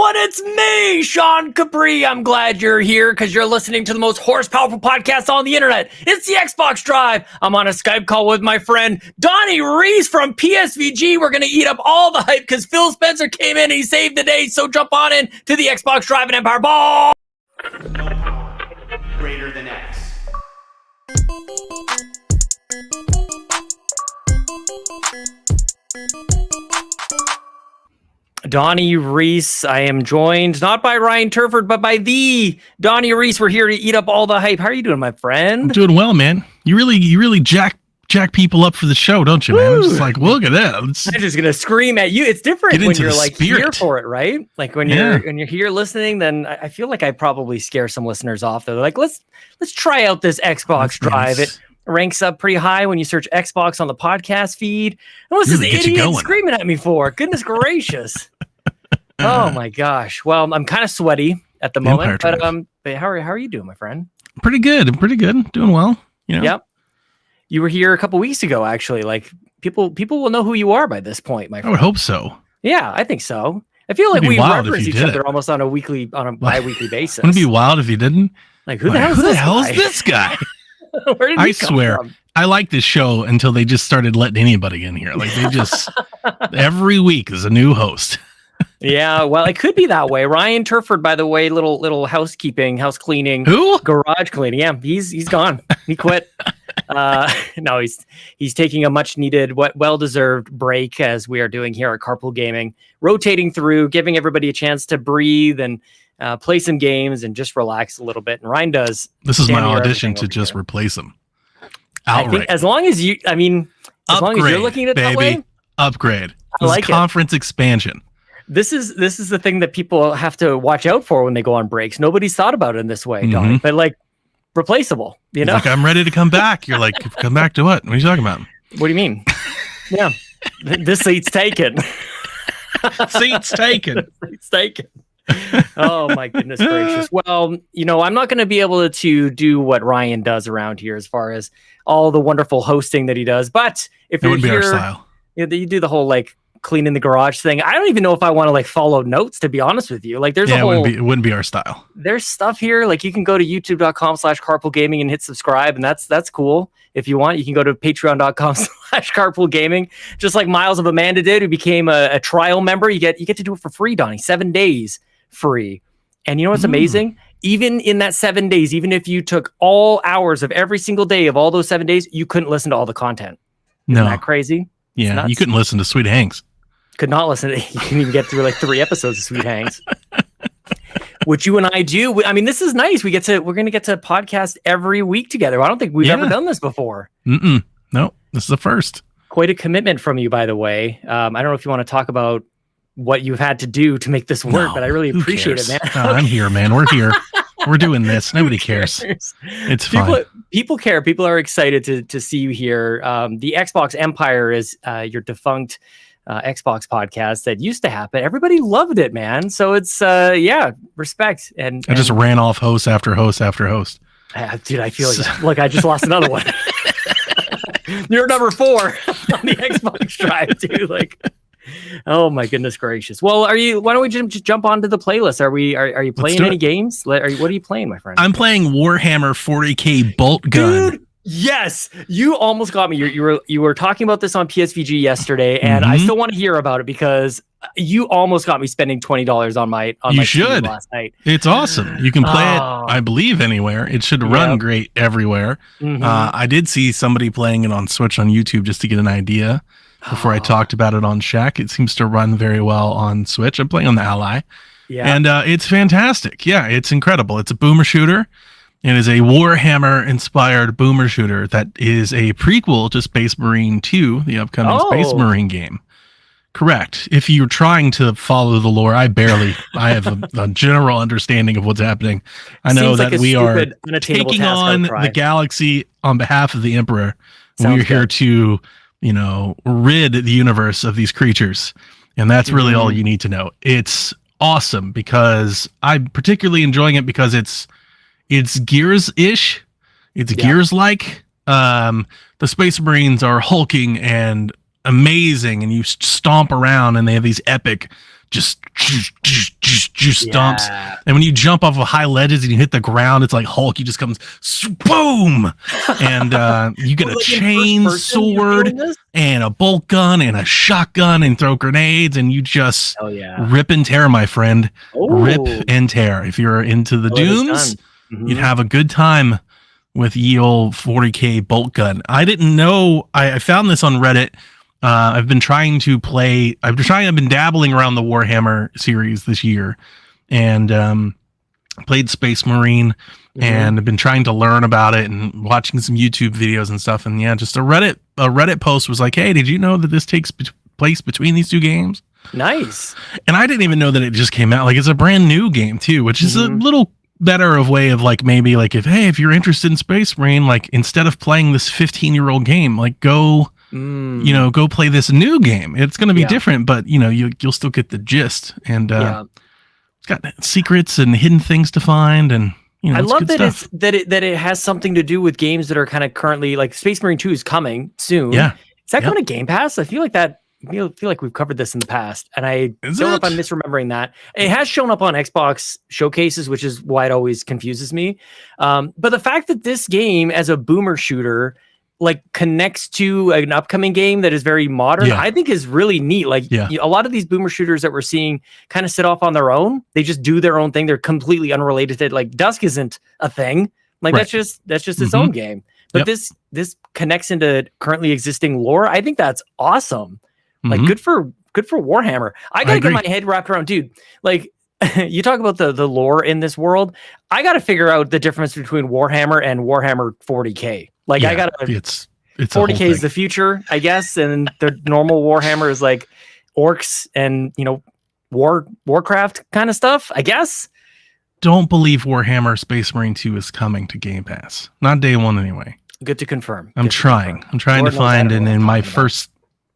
everyone, it's me, Sean Capri. I'm glad you're here because you're listening to the most horsepowerful podcast on the internet. It's the Xbox Drive. I'm on a Skype call with my friend Donnie Reece from PSVG. We're going to eat up all the hype because Phil Spencer came in and he saved the day. So jump on in to the Xbox Drive and Empire Ball. No power greater than X. Donnie Reece, I am joined not by Ryan Turford, but by the Donnie Reece. We're here to eat up all the hype. How are you doing, my friend? I'm doing well, man. You really jack people up for the show, don't you, man? I'm just like, look at that. I'm just gonna scream at you. It's different when you're like here for it, right? Like when you're here listening, then I feel like I probably scare some listeners off. They're like, let's try out this Xbox Drive. It ranks up pretty high when you search Xbox on the podcast feed. And what's this idiot screaming at me for? Goodness gracious. Oh my gosh. Well, I'm kind of sweaty at the moment, but how are you doing, my friend? Pretty good. I'm pretty good. Doing well. You know? Yep. You were here a couple weeks ago, actually. Like people will know who you are by this point, my friend. I would hope so. Yeah, I think so. I feel like we reference each other almost on a bi-weekly basis. Wouldn't it be wild if you didn't? Like who the hell is this guy? Where did he come from? I like this show until they just started letting anybody in here. Like they just every week is a new host. Yeah, well, it could be that way. Ryan Turford, by the way, little house cleaning. Who? Garage cleaning. Yeah, he's gone. He quit. No, he's taking a much needed, well-deserved break, as we are doing here at Carpool Gaming, rotating through, giving everybody a chance to breathe and play some games and just relax a little bit. And Ryan does. This is my audition to just replace him. Outright. I think as long as you're looking at it that way. Upgrade. This is conference expansion. This is the thing that people have to watch out for when they go on breaks. Nobody's thought about it in this way, Donnie, but like replaceable, you know? Like, I'm ready to come back. You're like, come back to what? What are you talking about? What do you mean? Yeah. This seat's taken. Seat's taken. Seat's taken. Oh my goodness gracious. Well, I'm not going to be able to do what Ryan does around here as far as all the wonderful hosting that he does. But if you're here, our style. You do the whole like cleaning the garage thing. I don't even know if I want to like follow notes, to be honest with you. Like there's a whole, it wouldn't be our style. There's stuff here. Like you can go to youtube.com/carpoolgaming and hit subscribe. And that's cool. If you want, you can go to patreon.com/carpoolgaming. Just like Miles of Amanda did, who became a trial member. You get to do it for free, Donnie. 7 days free. And you know what's amazing? Even in that 7 days, even if you took all hours of every single day of all those 7 days, you couldn't listen to all the content. Isn't that crazy? Yeah, you couldn't listen to Sweet Hanks. Could not listen to it. You couldn't even get through like 3 episodes of Sweet Hanks. Which you and I do. I mean, this is nice. We're going to get to podcast every week together. I don't think we've ever done this before. No, this is the first. Quite a commitment from you, by the way. I don't know if you want to talk about what you've had to do to make this work, but I really appreciate it, man. I'm here, man. We're here. We're doing this. Nobody cares. It's fine. People care. People are excited to see you here. The Xbox Empire is your defunct Xbox podcast that used to happen. Everybody loved it, man. So it's respect. And I just ran off host after host after host. Dude, I feel like I just lost another one. You're number 4 on the Xbox Drive, dude. Like, oh my goodness gracious. Well, why don't we just jump onto the playlist? Are you playing any games? What are you playing, my friend? I'm playing Warhammer 40K Bolt Gun. Dude, yes, you almost got me. You were talking about this on PSVG yesterday, and I still want to hear about it because you almost got me spending $20 on my should last night. It's awesome. You can play it, I believe, anywhere. It should run great everywhere. I did see somebody playing it on Switch on YouTube just to get an idea before I talked about it on Shack. It seems to run very well on Switch. I'm playing on the Ally. Yeah. And it's fantastic. Yeah, it's incredible. It's a boomer shooter. It is a Warhammer-inspired boomer shooter that is a prequel to Space Marine 2, the upcoming Space Marine game. Correct. If you're trying to follow the lore, I have a general understanding of what's happening. I know that we are taking on the galaxy on behalf of the Emperor. We're here to, rid the universe of these creatures. And that's really all you need to know. It's awesome because I'm particularly enjoying it because it's Gears-ish. It's Gears-like. The Space Marines are hulking and amazing, and you stomp around, and they have these epic just stomps. And when you jump off of high ledges and you hit the ground, it's like Hulk. You just comes boom, and you get a chain sword and a bolt gun and a shotgun and throw grenades, and you just rip and tear, my friend. Rip and tear. If you're into the dunes, you'd have a good time with ye old 40k bolt gun. I didn't know. I found this on Reddit. I've been dabbling around the Warhammer series this year, and played Space Marine, and I've been trying to learn about it and watching some YouTube videos and stuff. And just a Reddit post was like, "Hey, did you know that this takes place between these two games?" Nice. And I didn't even know that it just came out. Like, it's a brand new game too, which is a little better of way of like, maybe like, if you're interested in Space Marine, like, instead of playing this 15-year-old game, like, go play this new game. It's going to be different, but you'll still get the gist. And it's got secrets and hidden things to find, and I love that it has something to do with games that are kind of currently, like, Space Marine 2 is coming soon. Yeah, is that coming to Game Pass? I feel like we've covered this in the past, and I don't know if I'm misremembering that. It has shown up on Xbox showcases, which is why it always confuses me. But the fact that this game, as a boomer shooter, like, connects to an upcoming game that is very modern, I think is really neat. Like, a lot of these boomer shooters that we're seeing kind of sit off on their own. They just do their own thing. They're completely unrelated to, like, Dusk isn't a thing. Like, that's just its own game. But this connects into currently existing lore. I think that's awesome. Like, good for Warhammer. I gotta get my head wrapped around, dude. Like, you talk about the lore in this world. I gotta figure out the difference between Warhammer and Warhammer 40k. Like, I gotta. It's 40k is the future, I guess, and the normal Warhammer is like orcs and Warcraft kind of stuff, I guess. Don't believe Warhammer Space Marine 2 is coming to Game Pass. Not day one, anyway. Good to confirm. I'm trying to find, and in my first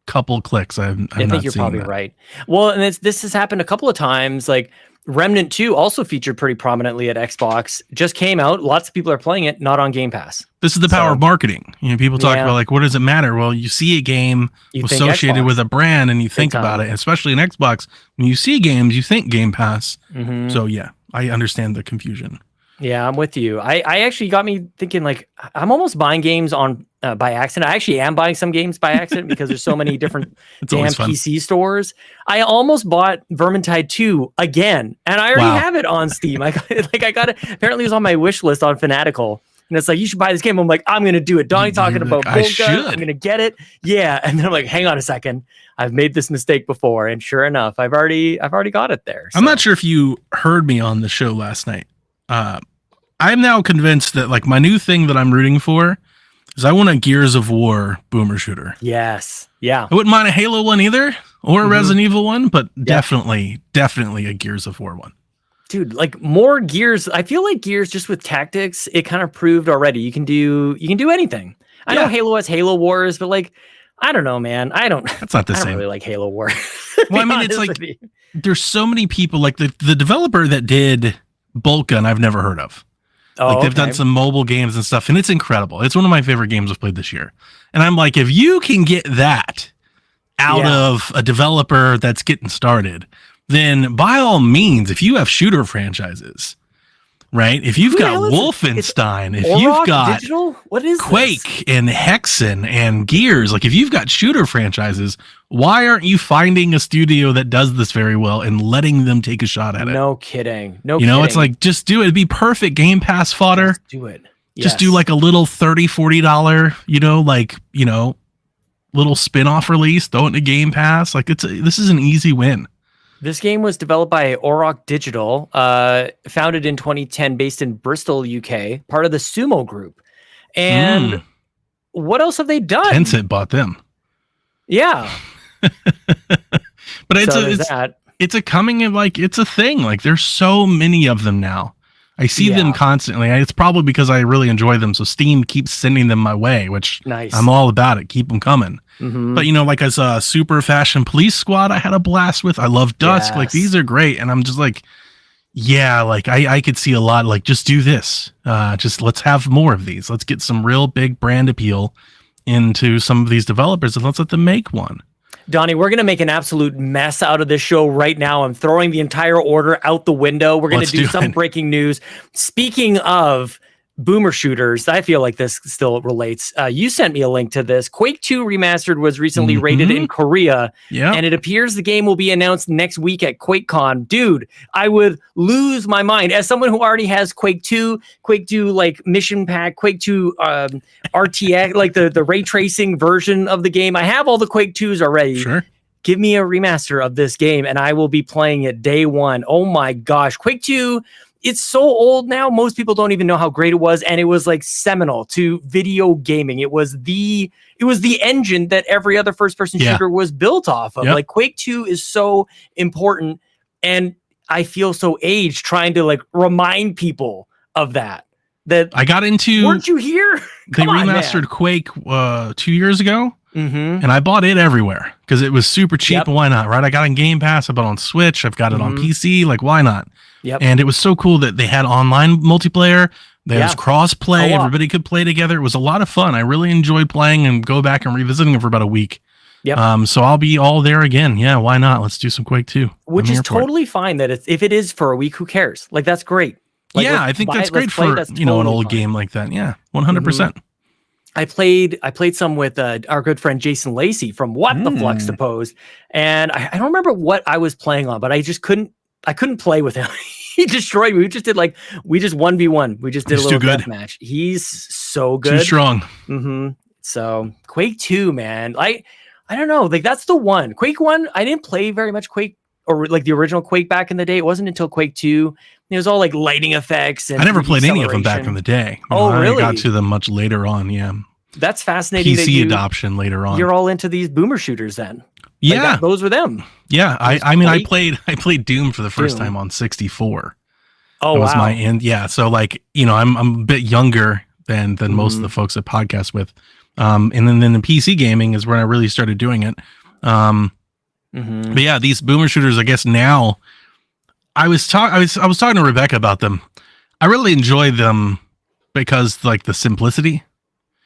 couple clicks, I think you're probably right. Well, and this has happened a couple of times. Like, Remnant 2 also featured pretty prominently at Xbox. Just came out. Lots of people are playing it, not on Game Pass. This is the power of marketing. People talk about, like, what does it matter? Well, you see a game associated with a brand, and you think about it, especially in Xbox. When you see games, you think Game Pass. So I understand the confusion. Yeah, I'm with you. I actually got me thinking, like, I'm almost buying games on by accident. I actually am buying some games by accident because there's so many different damn PC stores. I almost bought Vermintide 2 again, and I already have it on Steam. I got it. Apparently it was on my wish list on Fanatical, and it's like, you should buy this game. I'm like, I'm gonna do it. Donnie talking about bolt gun. I'm gonna get it. Yeah, and then I'm like, hang on a second. I've made this mistake before, and sure enough, I've already got it there. So. I'm not sure if you heard me on the show last night. I'm now convinced that, like, my new thing that I'm rooting for is I want a Gears of War boomer shooter. Yes. Yeah. I wouldn't mind a Halo one either, or a Resident Evil one, but definitely a Gears of War one. Dude, like, more Gears. I feel like Gears, just with tactics, it kind of proved already. You can do anything. I know Halo has Halo Wars, but, like, I don't know, man. That's not the same. I don't really like Halo War. Well, I mean, it's like, there's so many people, like the developer that did Bolt Gun, I've never heard of. They've done some mobile games and stuff, and it's incredible. It's one of my favorite games I've played this year. And I'm like, if you can get that out of a developer that's getting started, then by all means, if you have shooter franchises, right? If you've got Wolfenstein, if you've got what is Quake and Hexen and Gears, like, if you've got shooter franchises, why aren't you finding a studio that does this very well and letting them take a shot at it? No kidding. It's like, just do it. It'd be perfect Game Pass fodder. Just do it. Just do, like, a little $30-$40, little spin-off release, throw it into Game Pass. Like, this is an easy win. This game was developed by Auroch Digital, founded in 2010, based in Bristol, UK, part of the Sumo Group. And what else have they done? Tencent bought them. Yeah. But it's a coming of, like, it's a thing. Like, there's so many of them now. I see them constantly. It's probably because I really enjoy them. So Steam keeps sending them my way, which I'm all about it. Keep them coming. But, like, as a Super Fashion Police Squad, I had a blast with. I love Dusk. Yes. Like, these are great. And I'm just like, I could see a lot. Like, just do this. Just let's have more of these. Let's get some real big brand appeal into some of these developers, and let's let them make one. Donnie, we're going to make an absolute mess out of this show right now. I'm throwing the entire order out the window. We're going to do some breaking news. Speaking of boomer shooters, I feel like this still relates. You sent me a link to this. Quake 2 Remastered was recently rated in Korea, and it appears the game will be announced next week at QuakeCon. Dude, I would lose my mind. As someone who already has Quake 2 like Mission Pack, Quake 2 RTX, like the ray tracing version of the game. I have all the Quake 2s already. Sure. Give me a remaster of this game, and I will be playing it day one. Oh my gosh. Quake 2, it's so old now. Most people don't even know how great it was, and it was like seminal to video gaming. It was the engine that every other first-person shooter was built off of. Like Quake 2 is so important, and I feel so aged trying to like remind people of that. That I got into. Weren't you here? They remastered Quake 2 years ago, and I bought it everywhere because it was super cheap. And why not? Right? I got on Game Pass. I bought it on Switch. I've got it on PC. Like, why not? And it was so cool that they had online multiplayer. There was cross-play. Everybody could play together. It was a lot of fun. I really enjoyed playing and go back and revisiting it for about a week. So I'll be all there again. Yeah, why not? Let's do some Quake 2. Which is totally fine that if it is for a week, who cares? Like, that's great. Like, I think that's great for an old game like that. Yeah, 100%. I played some with our good friend Jason Lacey from What the Flux Supposed, and I don't remember what I was playing on, but I couldn't play with him. He destroyed me. We just 1v1. We just did a little death match. He's so good. Too strong. So Quake 2, man. I don't know. Like, that's the one. Quake 1, I didn't play very much Quake or like the original Quake back in the day. It wasn't until Quake 2. It was all like lighting effects. And I never played any of them back in the day. Really? I got to them much later on. Yeah. That's fascinating. PC adoption later on. You're all into these boomer shooters then. Yeah. Like those were them. Yeah. I played Doom for the first time on 64. Oh, that was my end. Yeah. So like, I'm a bit younger than most of the folks that podcast with. And then the PC gaming is when I really started doing it. But yeah, these boomer shooters, I guess now I was talking to Rebecca about them. I really enjoy them because like the simplicity.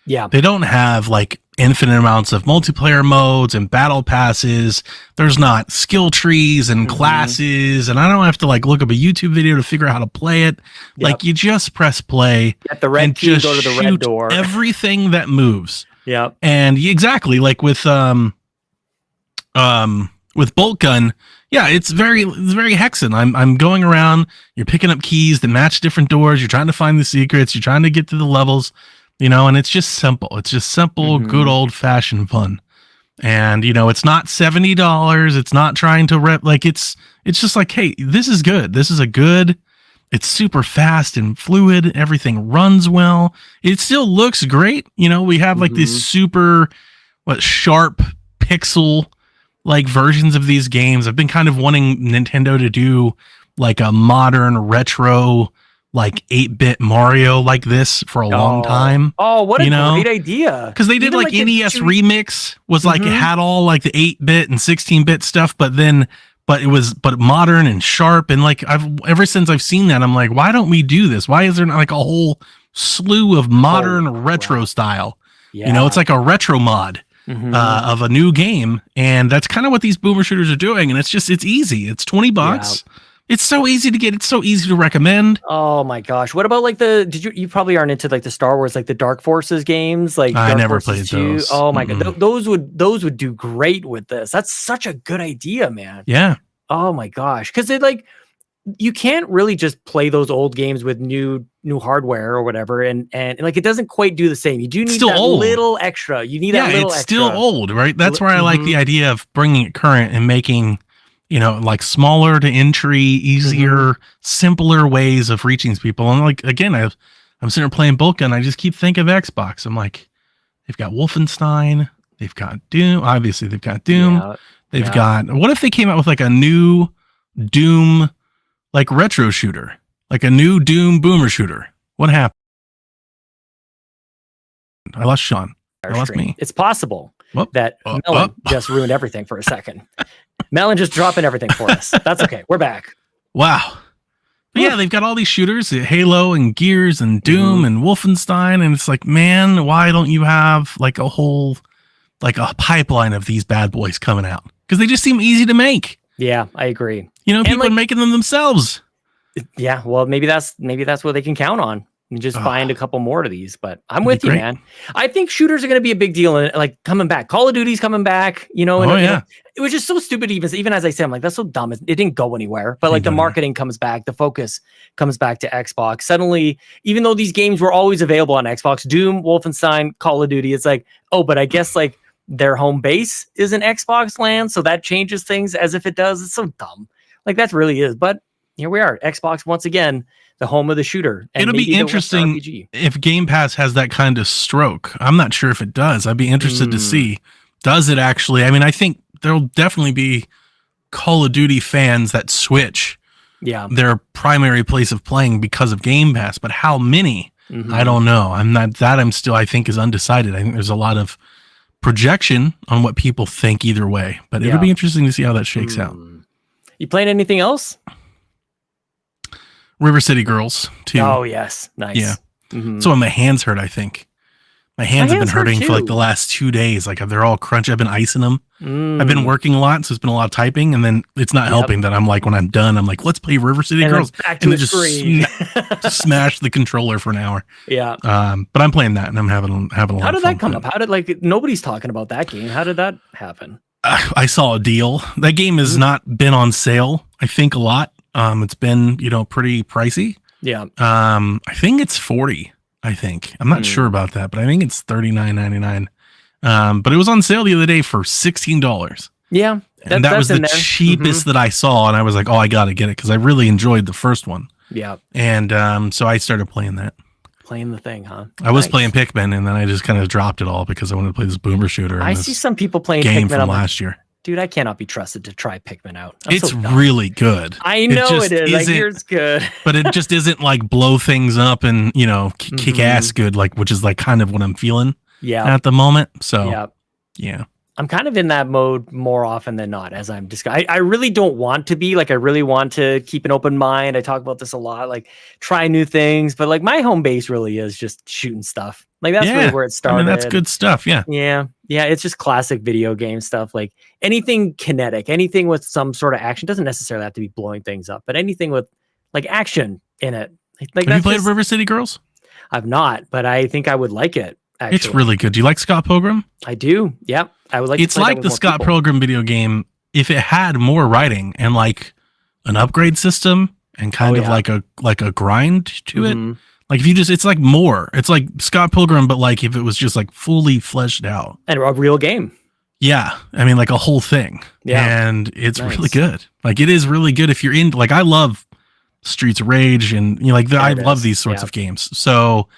Yeah. They don't have like infinite amounts of multiplayer modes and battle passes. There's not skill trees and classes, and I don't have to like look up a YouTube video to figure out how to play it. Like you just press play. At the red key, go to the red door. Everything that moves. Yeah. And exactly like with bolt gun, it's very Hexen. I'm going around, you're picking up keys that match different doors, you're trying to find the secrets, you're trying to get to the levels, and it's just simple. It's just simple, good old fashioned fun. And it's not $70. It's not trying to rep, like it's just like, hey, this is good. It's super fast and fluid. Everything runs well. It still looks great. We have like these super sharp pixel like versions of these games. I've been kind of wanting Nintendo to do like a modern retro like 8-bit Mario like this for a long time. Oh, what a great idea. Because they did like NES Remix was like it had all like the 8-bit and 16-bit stuff, but modern and sharp, and like ever since I've seen that, I'm like, why don't we do this? Why is there not like a whole slew of modern retro style? It's like a retro mod of a new game, and that's kind of what these boomer shooters are doing. And it's easy. It's $20. It's so easy to get. It's so easy to recommend. Oh my gosh! What about like you probably aren't into like the Star Wars, like the Dark Forces games? Like I Dark never Forces played 2. those. Oh my god, those would do great with this. That's such a good idea, man. Yeah. Oh my gosh, because you can't really just play those old games with new hardware or whatever, and like it doesn't quite do the same. You do need that little extra. You need that little extra. Yeah, it's still old, right? That's where I like the idea of bringing it current and making like smaller to entry, easier, simpler ways of reaching people. And like again, I'm sitting there playing Bolt Gun. I just keep thinking of Xbox. I'm like, they've got Wolfenstein, they've got Doom. Obviously, they've got Doom. They've got. What if they came out with like a new Doom, like retro shooter, like a new Doom boomer shooter? What happened? I lost Sean. I lost me. It's possible that Melon just ruined everything for a second. Melon just dropping everything for us. That's okay. We're back. Wow. But yeah, they've got all these shooters, Halo and Gears and Doom and Wolfenstein, and it's like, man, why don't you have like a whole like a pipeline of these bad boys coming out because they just seem easy to make. Yeah, I agree. People are making them themselves. Yeah, well, maybe that's what they can count on. And just find a couple more of these. But I'm with you, man. I think shooters are going to be a big deal and like coming back. Call of Duty's coming back. And, it was just so stupid. Even as I say, I'm like, that's so dumb. It didn't go anywhere. But like the marketing comes back, the focus comes back to Xbox. Suddenly, even though these games were always available on Xbox, Doom, Wolfenstein, Call of Duty, it's like, oh, but I guess like their home base is in Xbox land, so that changes things as if it does. It's so dumb. Like that really is. But here we are, Xbox once again, the home of the shooter. And it'll be interesting if Game Pass has that kind of stroke. I'm not sure if it does. I'd be interested to see. Does it actually? I mean, I think there'll definitely be Call of Duty fans that switch their primary place of playing because of Game Pass. But how many? I don't know. I think is undecided. I think there's a lot of projection on what people think either way. But it'll be interesting to see how that shakes out. You playing anything else? River City Girls too. Oh yes, nice. Yeah. So my hands hurt. I think my hands have been hurting for like the last 2 days. Like they're all crunchy. I've been icing them. I've been working a lot, so it's been a lot of typing, and then it's not helping that I'm like when I'm done, I'm like, let's play River City Girls, and then just smash the controller for an hour. Yeah. But I'm playing that, and I'm having a lot of fun. How did that come up? How did nobody's talking about that game? How did that happen? I saw a deal. That game has not been on sale. I think a lot. It's been, pretty pricey. Yeah. I think it's 40. I think I'm not sure about that, but I think it's $39.99. But it was on sale the other day for $16. Yeah. And that was the cheapest that I saw. And I was like, oh, I got to get it because I really enjoyed the first one. Yeah. And so I started playing that. Playing the thing, huh? I was playing Pikmin, and then I just kind of dropped it all because I wanted to play this boomer shooter. I see some people playing game Pikmin from last year. Dude, I cannot be trusted to try Pikmin out. It's really good. I know it is. I hear it's good. But it just isn't like blow things up and, kick ass good, like, which is like kind of what I'm feeling at the moment. So, yeah. I'm kind of in that mode more often than not as I'm I really don't want to be like, I really want to keep an open mind. I talk about this a lot, like try new things, but like my home base really is just shooting stuff. Like that's really where it started. I mean, that's good stuff. Yeah. Yeah. Yeah. It's just classic video game stuff. Like anything kinetic, anything with some sort of action, doesn't necessarily have to be blowing things up, but anything with like action in it. Like have you played River City Girls? I've not, but I think I would like it. Actually. It's really good. Do you like Scott Pilgrim? I do. Yeah. I would like it's to play like the Scott Pilgrim video game if it had more writing and like an upgrade system and kind of like a grind to it. Like if you just, it's like more. It's like Scott Pilgrim, but like if it was just like fully fleshed out. And a real game. Yeah. I mean like a whole thing. Yeah. And it's really good. Like it is really good if you're in, like I love Streets of Rage and I love these sorts of games. So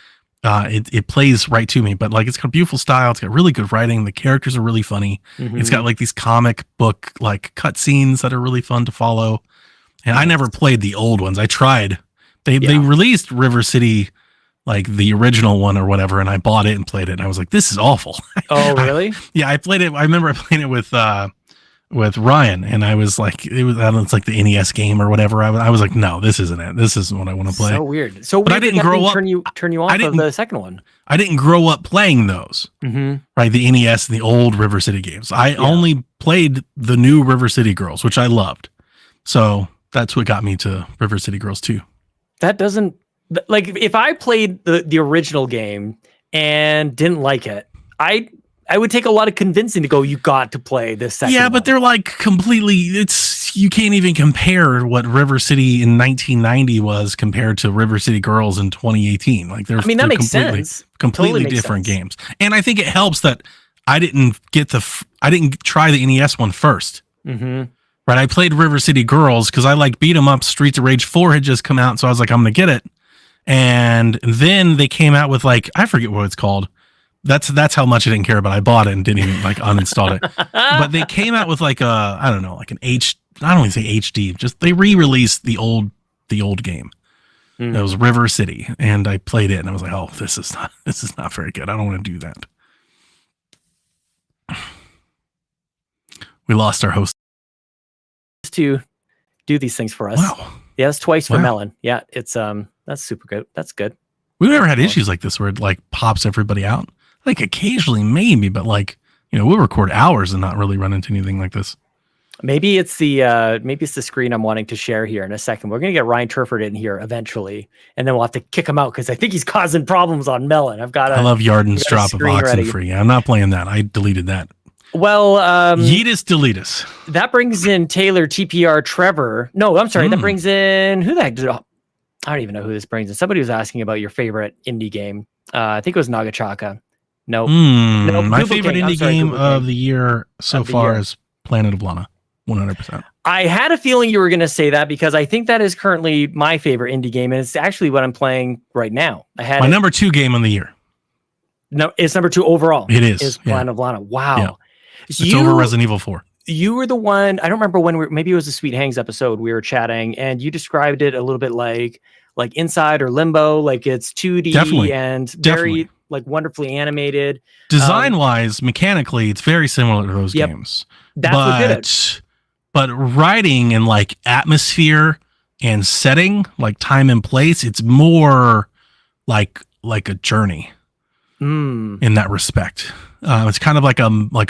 it plays right to me, but like it's got beautiful style. It's got really good writing. The characters are really funny. It's got like these comic book like cut scenes that are really fun to follow. And I never played the old ones. I tried. They released River City, like the original one or whatever, and I bought it and played it. And I was like, this is awful. Oh, really? I played it. I remember I played it with Ryan, and I was like, it's like the NES game or whatever. I was like, no, this isn't it. This isn't what I want to play. So weird. So but I didn't grow up. Turn you off of the second one. I didn't grow up playing those. Right, the NES and the old River City games. I only played the new River City Girls, which I loved. So that's what got me to River City Girls 2. That doesn't like if I played the original game and didn't like it, I would take a lot of convincing to go, you got to play this second one. But they're like completely, you can't even compare what River City in 1990 was compared to River City Girls in 2018. Like they're that makes sense. Completely Totally different games. And I think it helps that I didn't try the NES one first. Right. I played River City Girls because I like beat 'em up. Streets of Rage 4 had just come out. So I was like, I'm going to get it. And then they came out with like, I forget what it's called. That's how much I didn't care about. I bought it and didn't even like uninstall it. But they came out with like I don't know, like an I don't even say HD. Just they re-released the old game. It was River City, and I played it, and I was like, oh, this is not very good. I don't want to do that. We lost our host to do these things for us. Wow. Yeah, that's twice for Melon. Yeah, it's that's super good. That's good. We've never had issues like this where it like pops everybody out. Like occasionally maybe, but like we'll record hours and not really run into anything like this. Maybe it's the screen I'm wanting to share here in a second. We're gonna get Ryan Turford in here eventually, and then we'll have to kick him out because I think he's causing problems on Melon. I love Yarden's drop of Oxenfree. I'm not playing that. I deleted that. Well, Yeetus deletus. That brings in Taylor TPR Trevor. No, I'm sorry. That brings in who the heck did I don't even know who this brings in. Somebody was asking about your favorite indie game. I think it was Nagachaka. No, my favorite indie game of the year so far is Planet of Lana. 100%. I had a feeling you were going to say that because I think that is currently my favorite indie game, and it's actually what I'm playing right now. My number 2 game of the year. No, it's number 2 overall. It is Planet of Lana. Wow, yeah. It's over Resident Evil 4. You were the one. I don't remember when maybe it was a Sweet Hangs episode. We were chatting, and you described it a little bit like Inside or Limbo. Like it's 2D and very like wonderfully animated. Design wise, mechanically, it's very similar to those games. That's what did it. But writing and like atmosphere and setting, like time and place, it's more like a journey in that respect. It's kind of like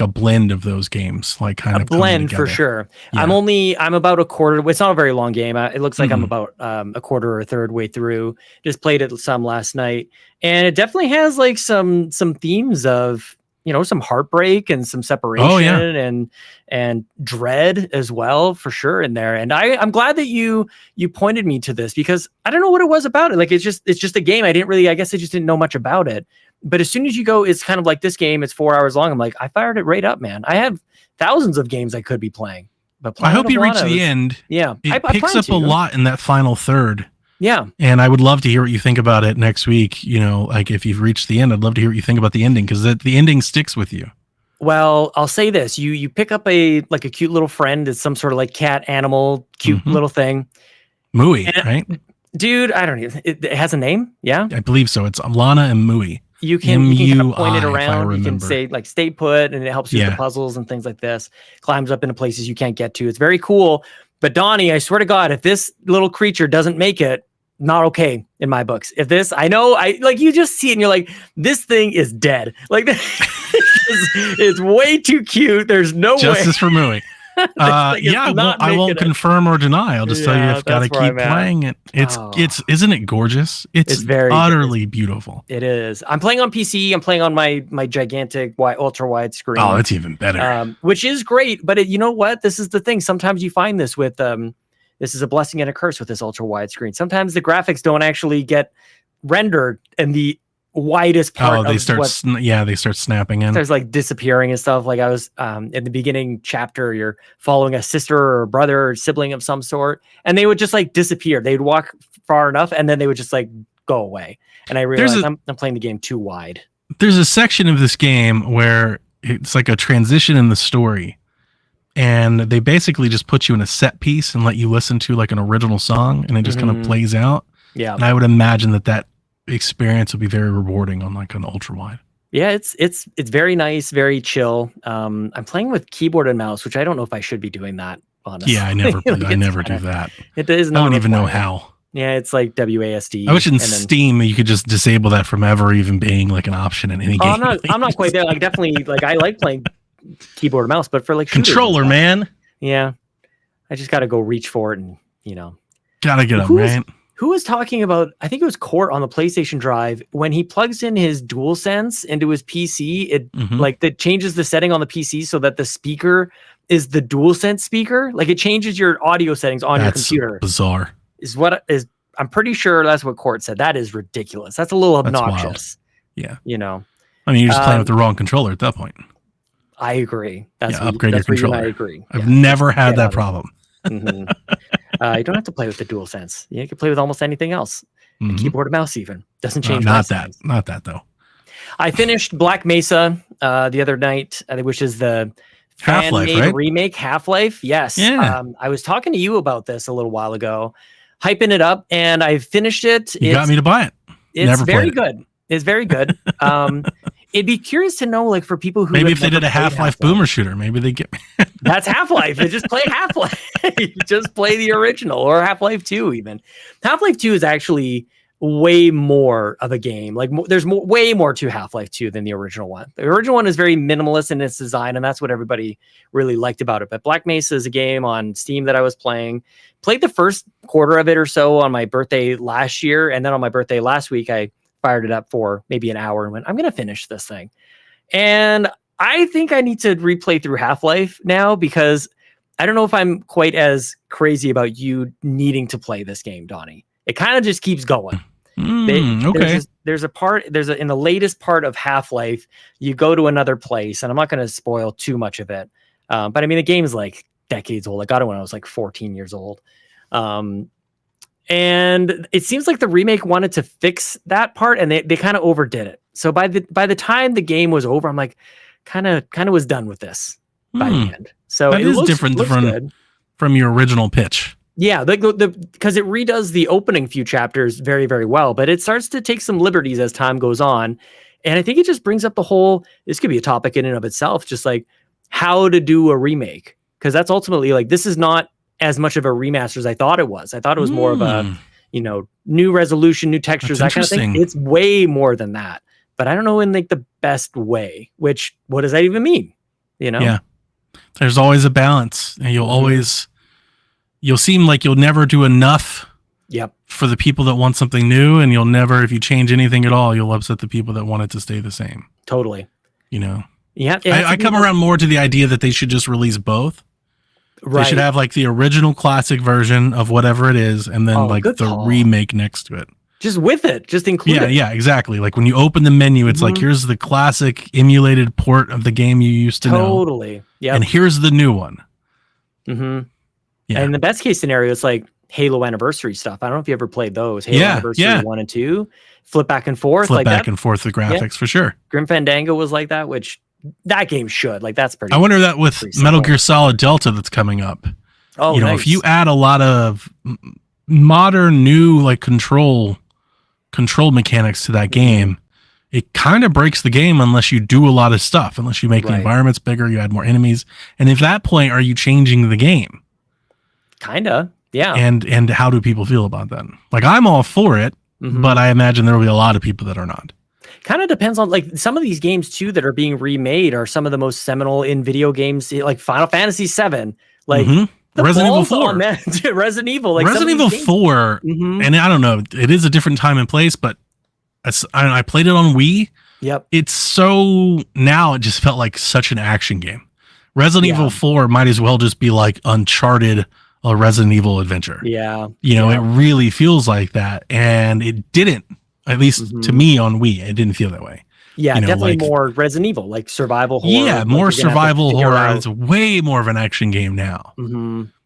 a blend of those games, like kind of a blend for sure. Yeah. I'm about a quarter. It's not a very long game. It looks like I'm about a quarter or a third way through. Just played it some last night, and it definitely has like some themes of some heartbreak and some separation and dread as well for sure in there. And I'm glad that you pointed me to this because I don't know what it was about it. Like it's just a game. I guess I just didn't know much about it. But as soon as you go, it's kind of like this game. It's 4 hours long. I'm like, I fired it right up, man. I have thousands of games I could be playing. But I hope you reach the end. Yeah, it picks up a lot in that final third. Yeah. And I would love to hear what you think about it next week. Like if you've reached the end, I'd love to hear what you think about the ending because the ending sticks with you. Well, I'll say this. You pick up a cute little friend. It's some sort of like cat animal, cute little thing. Mooey, right? Dude, I don't know. It has a name? Yeah? I believe so. It's Lana and Mooey. You can kind of point it around. You can say like stay put and it helps you with the puzzles and things like this. Climbs up into places you can't get to. It's very cool. But Donnie, I swear to God, if this little creature doesn't make it, not okay in my books. If this, I know, you just see it and you're like, this thing is dead. Like, it's way too cute. There's no way. Justice for Mooey. I won't confirm or deny. I'll just tell you, you've got to keep playing it. Isn't it gorgeous? It's very utterly beautiful. It is. I'm playing on PC. I'm playing on my gigantic ultra wide screen. Oh, it's even better. Which is great. But you know what? This is the thing. Sometimes you find this with, this is a blessing and a curse with this ultra wide screen. Sometimes the graphics don't actually get rendered in the widest part. They start snapping in. There's like disappearing and stuff. Like I was in the beginning chapter, you're following a sister or a brother or sibling of some sort, and they would just like disappear. They'd walk far enough, and then they would just like go away. And I realized I'm playing the game too wide. There's a section of this game where it's like a transition in the story. And they basically just put you in a set piece and let you listen to like an original song, and it just kind of plays out. Yeah. And I would imagine that experience would be very rewarding on like an ultra wide. Yeah, it's very nice, very chill. I'm playing with keyboard and mouse, which I don't know if I should be doing that, honestly. Yeah, I never do that. It is. I don't even know how. Yeah, it's like WASD. I wish in Steam you could just disable that from ever even being like an option in any game. I'm not quite there. Like definitely, like I like playing keyboard and mouse, but for like controller, man. Yeah, I just got to go reach for it and gotta get them right. Who was talking about? I think it was Court on the PlayStation Drive when he plugs in his DualSense into his PC. It like that changes the setting on the PC so that the speaker is the DualSense speaker. Like it changes your audio settings on your computer. Bizarre. I'm pretty sure that's what Court said. That is ridiculous. That's a little obnoxious. Yeah. I mean, you're just playing with the wrong controller at that point. I agree. Upgrade your controller. I agree. I've never had that problem. You don't have to play with the DualSense. You can play with almost anything else. The keyboard and mouse even doesn't change. Not that though. I finished Black Mesa the other night, which is the Half-Life, right? remake Half-Life. Yes. Yeah. I was talking to you about this a little while ago, hyping it up, and I finished it. You got me to buy it. It's very good. It's very good. It'd be curious to know, like, for people who maybe if they did a Half-Life boomer shooter, maybe they get. That's Half-Life. They just play Half-Life. Just play the original or Half-Life 2 even. Half-Life 2 is actually way more of a game. Like there's way more to Half-Life 2 than the original one. The original one is very minimalist in its design, and that's what everybody really liked about it. But Black Mesa is a game on Steam that I was played the first quarter of it or so on my birthday last year, and then on my birthday last week, I fired it up for maybe an hour and went, I'm going to finish this thing. And I think I need to replay through Half-Life now, because I don't know if I'm quite as crazy about you needing to play this game, Donnie. It kind of just keeps going. Okay. There's in the latest part of Half-Life, you go to another place, and I'm not going to spoil too much of it. But I mean, the game is like decades old. I got it when I was like 14 years old. And it seems like the remake wanted to fix that part, and they kind of overdid it. So by the time the game was over, I'm like, kind of was done with this by the end. So that is different from your original pitch. Yeah, because it redoes the opening few chapters very, very well, but it starts to take some liberties as time goes on. And I think it just brings up this could be a topic in and of itself, just like how to do a remake. Because that's ultimately like, this is not as much of a remaster as I thought it was. I thought it was more of a, new resolution, new textures, that kind of thing. It's way more than that. But I don't know in like the best way, what does that even mean? Yeah. There's always a balance, and you'll seem like you'll never do enough for the people that want something new, and if you change anything at all, you'll upset the people that want it to stay the same. Totally. Yeah. I come around more to the idea that they should just release both. Right. They should have like the original classic version of whatever it is, and then the remake next to it. Just with it, just include it. Yeah, exactly. Like when you open the menu, it's like, here's the classic emulated port of the game you used to know. Totally. Yeah. And here's the new one. Mm-hmm. Yeah. And the best case scenario is like Halo Anniversary stuff. I don't know if you ever played those. Halo Anniversary 1 and 2. Flip back and forth. And forth the graphics for sure. Grim Fandango was like that, which that game should. Like that's pretty. I wonder that with Metal Gear Solid Delta that's coming up. Oh, nice. If you add a lot of modern new like control mechanics to that game, it kind of breaks the game unless you do a lot of stuff, unless you make the environments bigger, you add more enemies. And at that point, are you changing the game? Kinda, yeah. And how do people feel about that? Like, I'm all for it, but I imagine there will be a lot of people that are not. Kind of depends on, like, some of these games too that are being remade are some of the most seminal in video games, like Final Fantasy VII, like Resident Evil 4. Resident Evil, like Resident Evil 4, and I don't know, it is a different time and place, but I played it on Wii. Yep. It's so, now it just felt like such an action game. Resident Evil 4 might as well just be like Uncharted, a Resident Evil adventure. Yeah. It really feels like that. And it didn't, at least to me on Wii, it didn't feel that way. Yeah, definitely more Resident Evil, like survival horror. Yeah, more survival horror. It's way more of an action game now.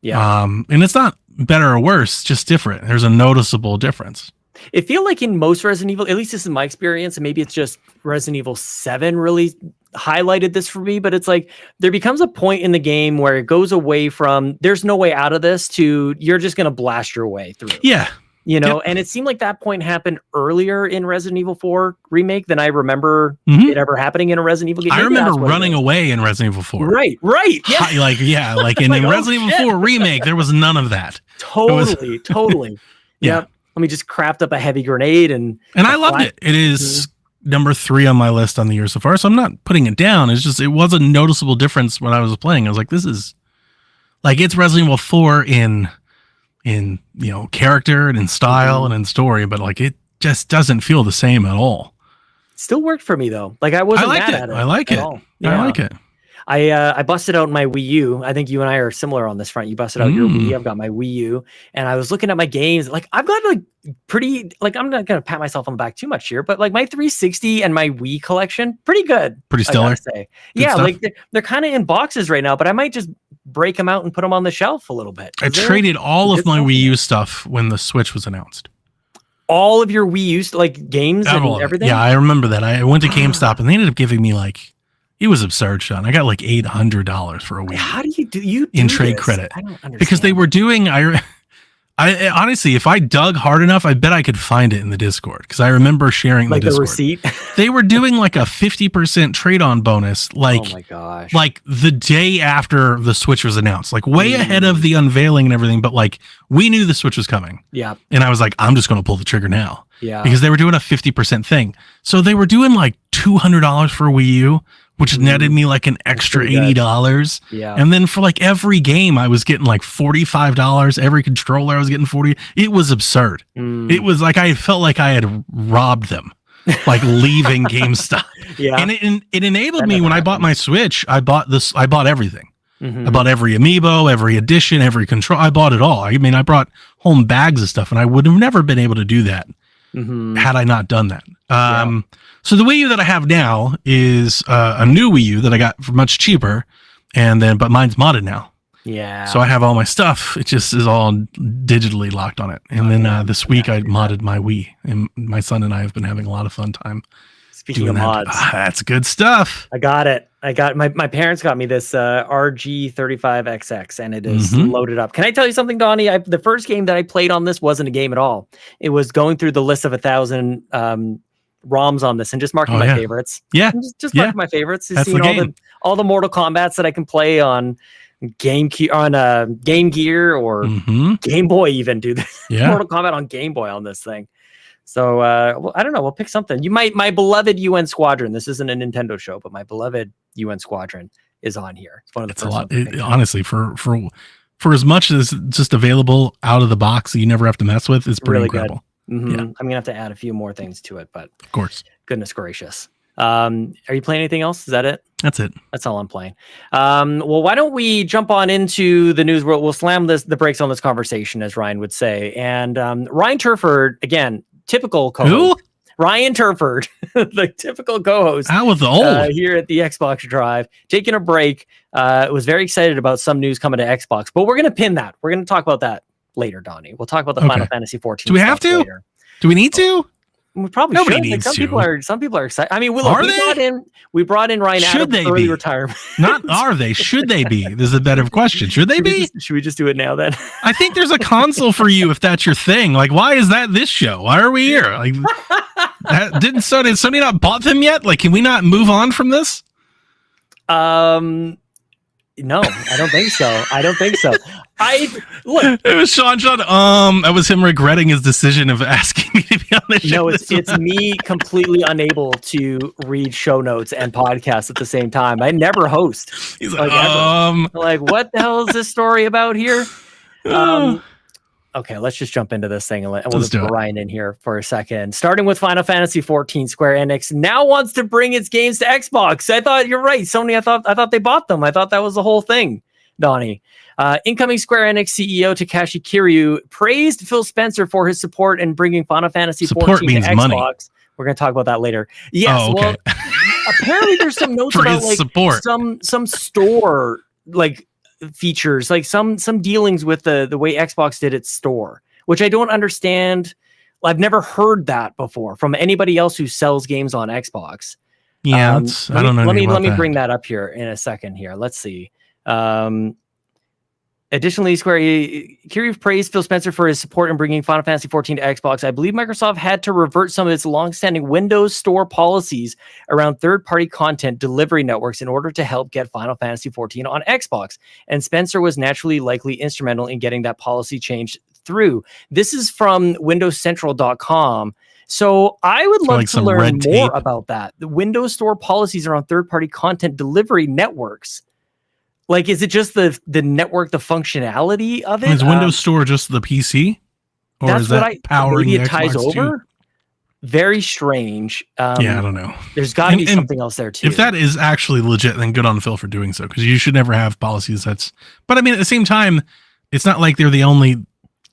Yeah. And it's not better or worse, just different. There's a noticeable difference. It feel like in most Resident Evil, at least this is my experience, and maybe it's just Resident Evil 7 really highlighted this for me, but it's like there becomes a point in the game where it goes away from there's no way out of this to you're just going to blast your way through. Yeah. And it seemed like that point happened earlier in Resident Evil 4 remake than I remember it ever happening in a Resident Evil game. I remember running away in Resident Evil 4. Right. Yeah. Like in Resident Evil 4 remake, there was none of that. Totally. Yeah. Let me just craft up a heavy grenade and I loved it. It is number 3 on my list on the year so far, so I'm not putting it down. It's just, it was a noticeable difference when I was playing. I was like, this is like, it's Resident Evil 4 in character and in style and in story, but like it just doesn't feel the same at all. Still worked for me though. Like I wasn't mad at it. I like it. Yeah. I like it. I busted out my Wii U. I think you and I are similar on this front. You busted out your Wii. I've got my Wii U, and I was looking at my games. Like I've got like pretty. Like I'm not gonna pat myself on the back too much here, but like my 360 and my Wii collection, pretty good. Pretty stellar. I gotta say. Yeah, like they're kind of in boxes right now, but I might just break them out and put them on the shelf a little bit. I traded all of my Wii U stuff when the Switch was announced. All of your Wii U like games and everything. Yeah, I remember that. I went to GameStop and they ended up giving me like. It was absurd, Sean. I got like $800 for a Wii. How do you in trade credit? I don't understand. Because they were doing. I honestly, if I dug hard enough, I bet I could find it in the Discord. Because I remember sharing like the Discord. Receipt. They were doing like a 50% trade-on bonus. Like, oh my gosh! Like the day after the Switch was announced, like way ahead of the unveiling and everything. But like we knew the Switch was coming. Yeah. And I was like, I'm just going to pull the trigger now. because they were doing a 50% thing. So they were doing like $200 for a Wii U, which netted me like an extra $80. Yeah. And then for like every game, I was getting like $45. Every controller I was getting $40. It was absurd. It was like, I felt like I had robbed them, like leaving GameStop. Yeah. And it enabled me when I bought my Switch. I bought everything. I bought every amiibo, every edition, every control. I bought it all. I mean, I brought home bags of stuff, and I would have never been able to do that had I not done that. So the Wii U that I have now is a new Wii U that I got for much cheaper, but mine's modded now. Yeah. So I have all my stuff. It just is all digitally locked on it. And then this week I modded my Wii, and my son and I have been having a lot of fun time. Speaking of mods, that's good stuff. I got it. My parents got me this RG35XX, and it is loaded up. Can I tell you something, Donnie? The first game that I played on this wasn't a game at all. It was going through the list of 1,000 ROMs on this and just marking my favorites. Yeah, just marking my favorites. That's the game. all the Mortal Kombats that I can play on Game Gear or Game Boy. Even do this. Mortal Kombat on Game Boy on this thing. So I don't know. We'll pick something. My beloved UN Squadron. This isn't a Nintendo show, but my beloved UN Squadron is on here. It's one of the first ones. Honestly, for as much as just available out of the box that you never have to mess with, it's pretty really incredible. Yeah. I'm gonna have to add a few more things to it, but of course, goodness gracious. Are you playing anything else? Is that it? That's it. That's all I'm playing. Well, why don't we jump on into the news world? We'll slam the brakes on this conversation, as Ryan would say. And Ryan Turford, again, typical co-host. Who? Ryan Turford, the typical co-host. Out with the old here at the Xbox Drive, taking a break. Was very excited about some news coming to Xbox, but we're going to pin that. We're going to talk about that later, Donnie. We'll talk about the Final Fantasy 14. Do we have to? Later. Do we need to? We probably Nobody should. needs Some people are excited. I mean, we brought in Ryan Should Adams early retirement. Not are they? Should they be? This is a better question. Should they be? Should we just do it now then? I think there's a console for you if that's your thing. Like, why is that this show? Why are we here? Like, did Sony not bought them yet? Like, can we not move on from this? No, I don't think so. Look. It was Sean. That was him regretting his decision of asking me to be on the show. No, it's me completely unable to read show notes and podcasts at the same time. I never host. He's like, what the hell is this story about here? Okay, let's just jump into this thing and we'll just put Ryan in here for a second. Starting with Final Fantasy 14, Square Enix now wants to bring its games to Xbox. I thought you're right, Sony. I thought they bought them. I thought that was the whole thing, Donnie. Incoming Square Enix CEO Takashi Kiryu praised Phil Spencer for his support in bringing Final Fantasy 14 to Xbox. Money. We're going to talk about that later. Yes, well, apparently there's some notes about like support. some store like features, like some dealings with the way Xbox did its store, which I don't understand. I've never heard that before from anybody else who sells games on Xbox. Yeah, I don't know. Let me bring that up here in a second here. Let's see. Additionally, Kiryu praised Phil Spencer for his support in bringing Final Fantasy 14 to Xbox. I believe Microsoft had to revert some of its long-standing Windows Store policies around third-party content delivery networks in order to help get Final Fantasy 14 on Xbox. And Spencer was naturally likely instrumental in getting that policy changed through. This is from WindowsCentral.com. So I would love to learn more about that. The Windows Store policies are on third-party content delivery networks. Like, is it just the network, the functionality of it? Is Windows Store just the PC? Or is that powering the Xbox ties over? Too? Very strange. Yeah, I don't know. There's got to be something else there, too. If that is actually legit, then good on Phil for doing so, because you should never have policies But, I mean, at the same time, it's not like they're the only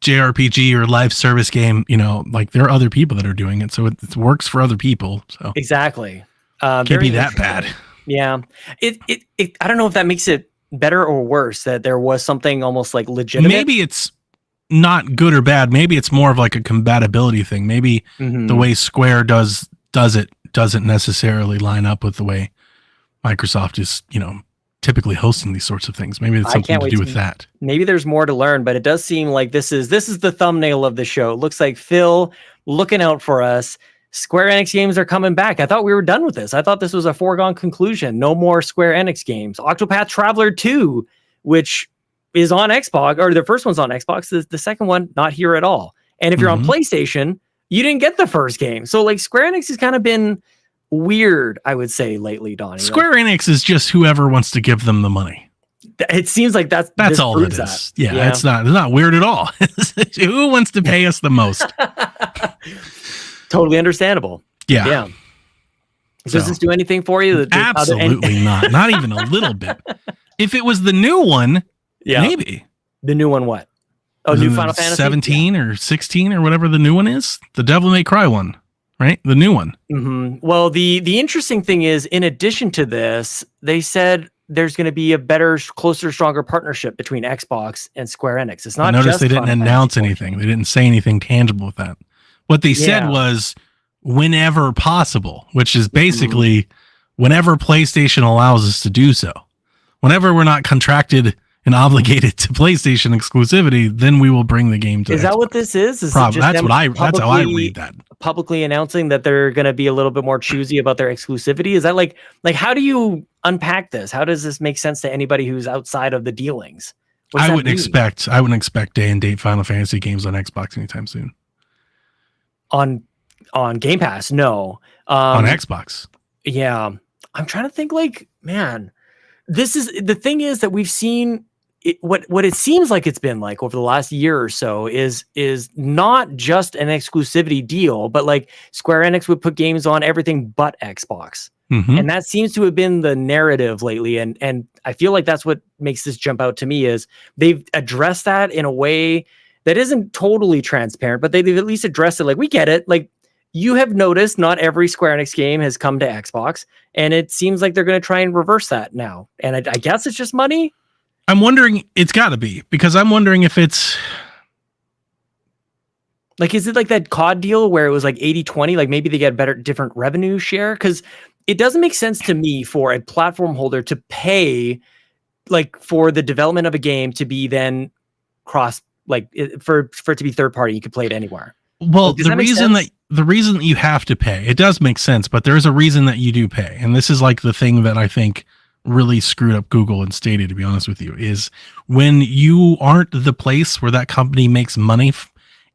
JRPG or live service game, like there are other people that are doing it, so it works for other people. So exactly. Can't be that bad. Yeah. It I don't know if that makes it better or worse that there was something almost like legitimate. Maybe it's not good or bad. Maybe it's more of like a compatibility thing. Maybe the way Square does it doesn't necessarily line up with the way Microsoft is, typically hosting these sorts of things. Maybe it's something to do with that. Maybe there's more to learn, but it does seem like this is the thumbnail of the show. It looks like Phil looking out for us. Square Enix games are coming back. I thought we were done with this. I thought this was a foregone conclusion. No more Square Enix games. Octopath Traveler 2, which is on Xbox, or the first one's on Xbox. The second one, not here at all. And if you're on PlayStation, you didn't get the first game. So like Square Enix has kind of been weird, I would say, lately, Donnie. Square Enix is just whoever wants to give them the money. It seems like that's all it is. Yeah, it's not weird at all. Who wants to pay us the most? Totally understandable. Yeah. Does this do anything for you? Absolutely not. Not even a little bit. If it was the new one, maybe. The new one what? Oh, new Final Fantasy? 17 or 16 or whatever the new one is. The Devil May Cry one, right? The new one. Mm-hmm. Well, the interesting thing is, in addition to this, they said there's going to be a better, closer, stronger partnership between Xbox and Square Enix. It's not. Notice they didn't announce anything. They didn't say anything tangible with that. What they said was whenever possible, which is basically whenever PlayStation allows us to do so. Whenever we're not contracted and obligated to PlayStation exclusivity, then we will bring the game to. Is that what this is? That's how I read that. Publicly announcing that they're going to be a little bit more choosy about their exclusivity. Is that like how do you unpack this? How does this make sense to anybody who's outside of the dealings? I wouldn't expect day and date Final Fantasy games on Xbox anytime soon. On Game Pass, no. On Xbox. Yeah. I'm trying to think this is the thing is that we've seen what it seems like it's been like over the last year or so is not just an exclusivity deal, but like Square Enix would put games on everything but Xbox. Mm-hmm. And that seems to have been the narrative lately. And I feel like that's what makes this jump out to me is they've addressed that in a way that isn't totally transparent, but they've at least addressed it. Like, we get it. Like, you have noticed not every Square Enix game has come to Xbox, and it seems like they're going to try and reverse that now. And I guess it's just money. I'm wondering, it's got to be, because I'm wondering if it's like, is it like that COD deal where it was like 80-20? Like maybe they get a different revenue share? Because it doesn't make sense to me for a platform holder to pay like for the development of a game to be then cross, like for it to be third party. You could play it anywhere. Well, the reason that you have to pay, it does make sense, but there is a reason that you do pay. And this is like the thing that I think really screwed up Google and Stadia, to be honest with you, is when you aren't the place where that company makes money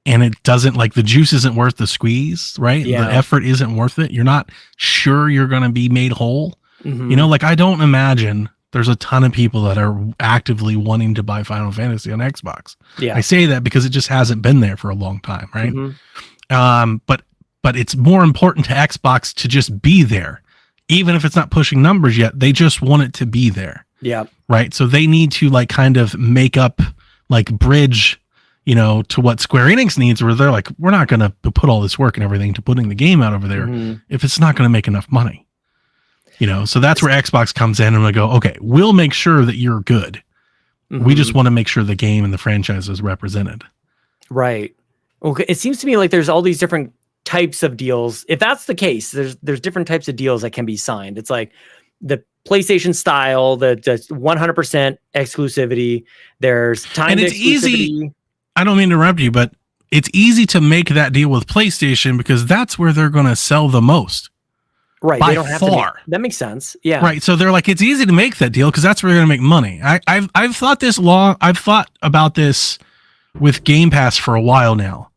and it doesn't, like, the juice isn't worth the squeeze, right? Yeah. The effort isn't worth it. You're not sure you're going to be made whole. Mm-hmm. You know, like, I don't imagine there's a ton of people that are actively wanting to buy Final Fantasy on Xbox. Yeah. I say that because it just hasn't been there for a long time, right? Mm-hmm. But it's more important to Xbox to just be there. Even if it's not pushing numbers yet, they just want it to be there. Yeah. Right. So they need to like kind of make up, like bridge, you know, to what Square Enix needs, where they're like, we're not going to put all this work and everything to putting the game out over there if it's not going to make enough money. You know, so that's where Xbox comes in and they go, okay, we'll make sure that you're good. Mm-hmm. We just want to make sure the game and the franchise is represented. Right. Okay. It seems to me like there's all these different types of deals. If that's the case, there's different types of deals that can be signed. It's like the PlayStation style, the 100% exclusivity. There's time and it's exclusivity. Easy. I don't mean to interrupt you, but it's easy to make that deal with PlayStation because that's where they're going to sell the most. Right. By they don't have far. That makes sense. Yeah. Right. So they're like, it's easy to make that deal because that's where they're going to make money. I've thought about this with Game Pass for a while now,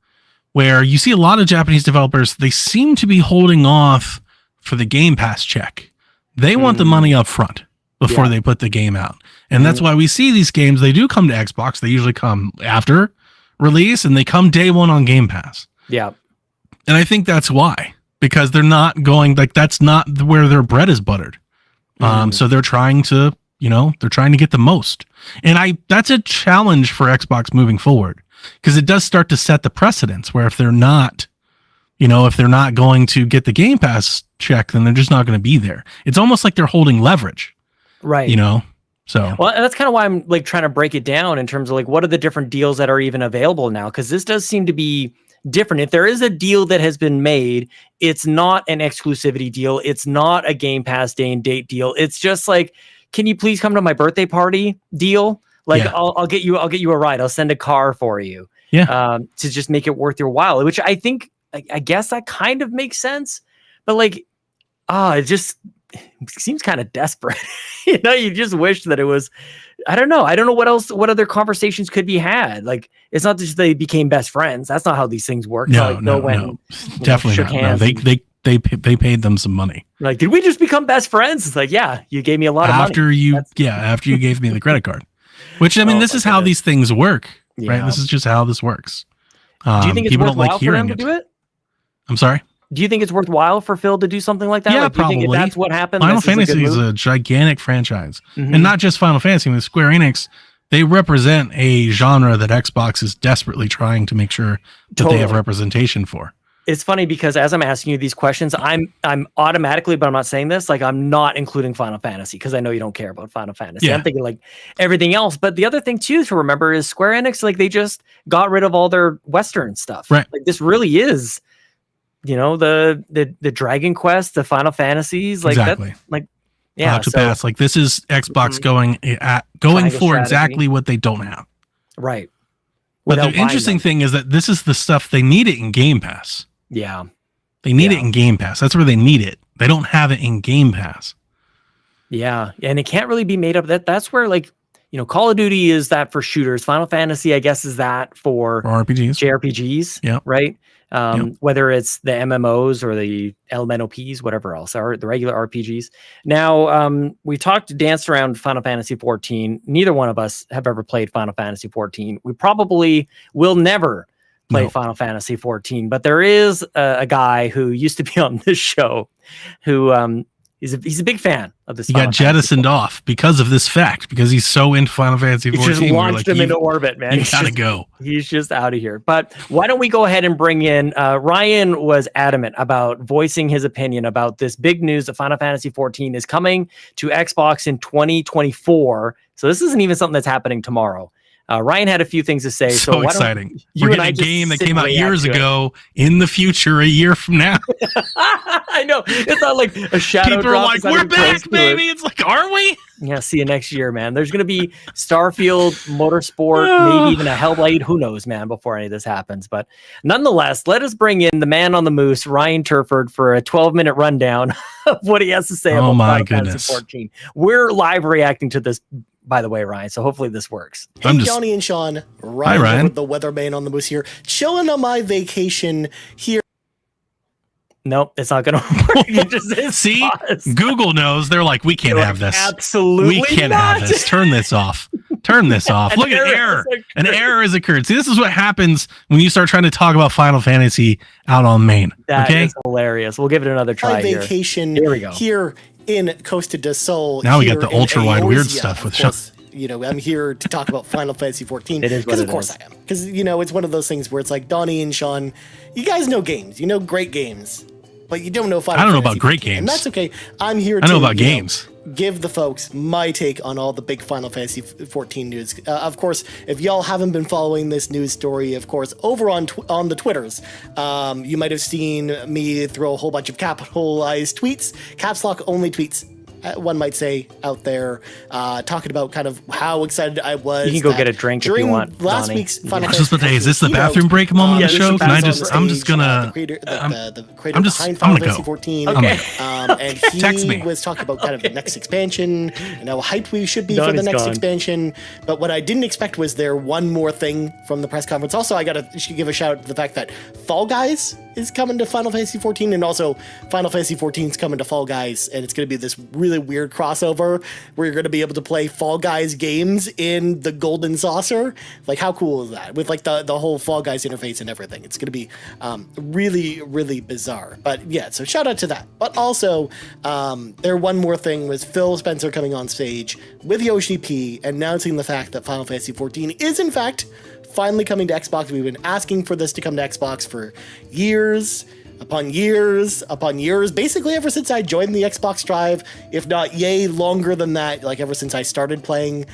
where you see a lot of Japanese developers, they seem to be holding off for the Game Pass check. They want the money up front before they put the game out. And that's why we see these games, they do come to Xbox. They usually come after release and they come day one on Game Pass. Yeah. And I think that's why, because they're not going, like, that's not where their bread is buttered. So they're trying to, they're trying to get the most. And that's a challenge for Xbox moving forward. Because it does start to set the precedence where if they're not going to get the Game Pass check, then they're just not going to be there. It's almost like they're holding leverage. Right. So. Well, that's kind of why I'm like trying to break it down in terms of like, what are the different deals that are even available now? Because this does seem to be different. If there is a deal that has been made, it's not an exclusivity deal. It's not a Game Pass day and date deal. It's just like, can you please come to my birthday party deal? Like, I'll get you a ride. I'll send a car for you. Yeah. To just make it worth your while, which I think, I guess that kind of makes sense. But like, it just, seems kind of desperate. You just wish that it was, I don't know what other conversations could be had. Like, it's not just they became best friends. That's not how these things work. No, shook definitely not. hands. No, they paid them some money. Like, did we just become best friends? It's like, yeah, you gave me a lot of money. After you gave me the credit card, which, I mean, this is how these things work, right? This is just how this works. Do you think it's worthwhile for them to do it? I'm sorry? Do you think it's worthwhile for Phil to do something like that? Yeah, like, do you probably. think if that's what happened? Final Fantasy is a gigantic franchise. And not just Final Fantasy. With Square Enix, they represent a genre that Xbox is desperately trying to make sure that they have representation for. It's funny because as I'm asking you these questions, I'm automatically, but I'm not saying this, like, I'm not including Final Fantasy because I know you don't care about Final Fantasy. Yeah. I'm thinking like everything else. But the other thing too to remember is Square Enix, like, they just got rid of all their Western stuff. Right. Like, this really is, the Dragon Quest, the Final Fantasies, like exactly. That, like, yeah. To pass. Like, this is Xbox going for exactly what they don't have. Right. But the interesting thing is that this is the stuff they need it in Game Pass. Yeah. They need it in Game Pass. That's where they need it. They don't have it in Game Pass. Yeah. And it can't really be made up. That's where, like, Call of Duty is that for shooters. Final Fantasy, I guess, is that for RPGs. JRPGs. Yeah. Right. Whether it's the MMOs or the LMNOPs, whatever else, or the regular RPGs. Now, we danced around Final Fantasy 14. Neither one of us have ever played Final Fantasy 14. We probably will never play Final Fantasy 14, but there is a guy who used to be on this show who he's a big fan of this. He got jettisoned off because of this fact, because he's so into Final Fantasy 14. He just launched him into orbit, man. You gotta go. He's just out of here. But why don't we go ahead and bring in Ryan was adamant about voicing his opinion about this big news that Final Fantasy 14 is coming to Xbox in 2024. So this isn't even something that's happening tomorrow. Ryan had a few things to say. So exciting. We're getting a game that came out years ago in the future, a year from now. I know. It's not like a shadow People drop. are like, we're back, baby. It's like, are we? Yeah, see you next year, man. There's going to be Starfield, Motorsport, maybe even a Hellblade. Who knows, man, before any of this happens. But nonetheless, let us bring in the man on the moose, Ryan Turford, for a 12-minute rundown of what he has to say about Final Fantasy 14. We're live reacting to this, by the way, Ryan, so hopefully this works. Hey, Johnny and Sean, Ryan with the weatherman on the moose here, chilling on my vacation here. Nope, it's not going to work. You just see, Google knows. They're like, we can't have this. Absolutely, we can't have this. Turn this off. Turn this off. Look at error. An error has occurred. See, this is what happens when you start trying to talk about Final Fantasy out on Maine. That is hilarious. We'll give it another try. My vacation here we go. Here in Costa del Sol. Now we got the ultra wide weird stuff with course, I'm here to talk about Final Fantasy 14. It is because of course I am. Because it's one of those things where it's like Donnie and Sean, you guys know games, great games, but you don't know Final Fantasy. I don't know about great games, and that's okay. I'm here. I know about games. Give the folks my take on all the big Final Fantasy 14 news. Of course, if y'all haven't been following this news story, of course, over on the Twitters, you might have seen me throw a whole bunch of capitalized tweets, caps lock only tweets, one might say, out there, talking about kind of how excited I was. You can go get a drink if you want. Last week's Final Fantasy 14, is this the bathroom break moment of the show? Can I just? I'm just gonna. The creator behind Final Fantasy 14. Okay. And he was talking about kind of the next expansion and how hyped we should be for the next expansion. But what I didn't expect was there one more thing from the press conference. Also, I gotta give a shout out to the fact that Fall Guys is coming to Final Fantasy 14, and also Final Fantasy 14 is coming to Fall Guys, and it's going to be this really weird crossover where you're going to be able to play Fall Guys games in the Golden Saucer. Like, how cool is that? With like the whole Fall Guys interface and everything. It's going to be really, really bizarre. But yeah, so shout out to that. But also, one more thing was Phil Spencer coming on stage with Yoshi P announcing the fact that Final Fantasy 14 is in fact finally coming to Xbox. We've been asking for this to come to Xbox for years upon years upon years, basically ever since I joined the Xbox Drive, if not longer than that, like ever since I started playing,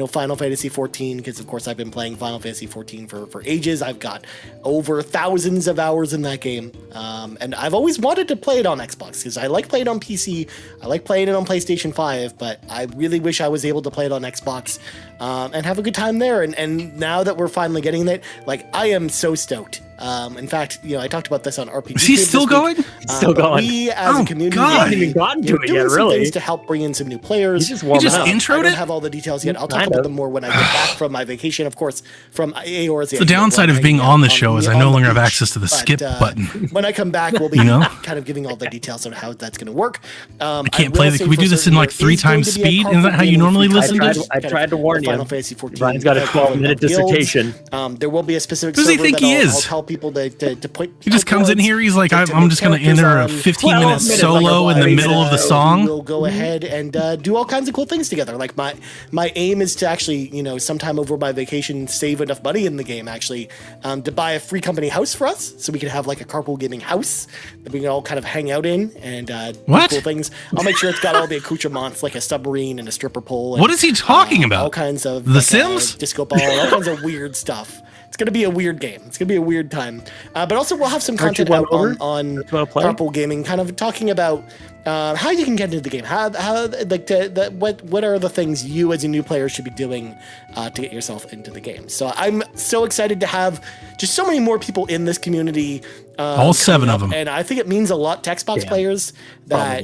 Final Fantasy 14, because of course I've been playing Final Fantasy 14 for ages. I've got over thousands of hours in that game, and I've always wanted to play it on Xbox, because I like playing it on PC, I like playing it on PlayStation 5, but I really wish I was able to play it on Xbox. and have a good time there. And now that we're finally getting it, like, I am so stoked. In fact, I talked about this on RPG. Is he still going? Still going. We as a community haven't even gotten to it yet, really. Things to help bring in some new players. He just introed I don't have all the details yet. I'll talk about them more when I get back from my vacation, of course, from Aor's. The downside of being on the show is I no longer have access to the skip button. When I come back, we'll be kind of giving all the details on how that's going to work. I can't play the. Can we do this in like 3 times speed? Isn't that how you normally listen to it? I tried to warn you. Final Fantasy 14. Ryan's got a 12-minute dissertation. There will be a specific server that I'll tell people to put. He just comes in here. He's like, I'm just going to enter a 15-minute solo in the middle of the song. We'll go ahead and do all kinds of cool things together. Like my aim is to actually, sometime over my vacation, save enough money in the game actually to buy a free company house for us, so we can have like a carpool gaming house that we can all kind of hang out in and do cool things. I'll make sure it's got all the accoutrements like a submarine and a stripper pole. And, what is he talking about? All kinds of The Sims, disco ball, all kinds of weird stuff. It's going to be a weird game. It's going to be a weird time. But also we'll have some content out on Carpool Gaming, kind of talking about how you can get into the game. What are the things you as a new player should be doing to get yourself into the game. So I'm so excited to have just so many more people in this community. All 7 of them. And I think it means a lot to Xbox players that,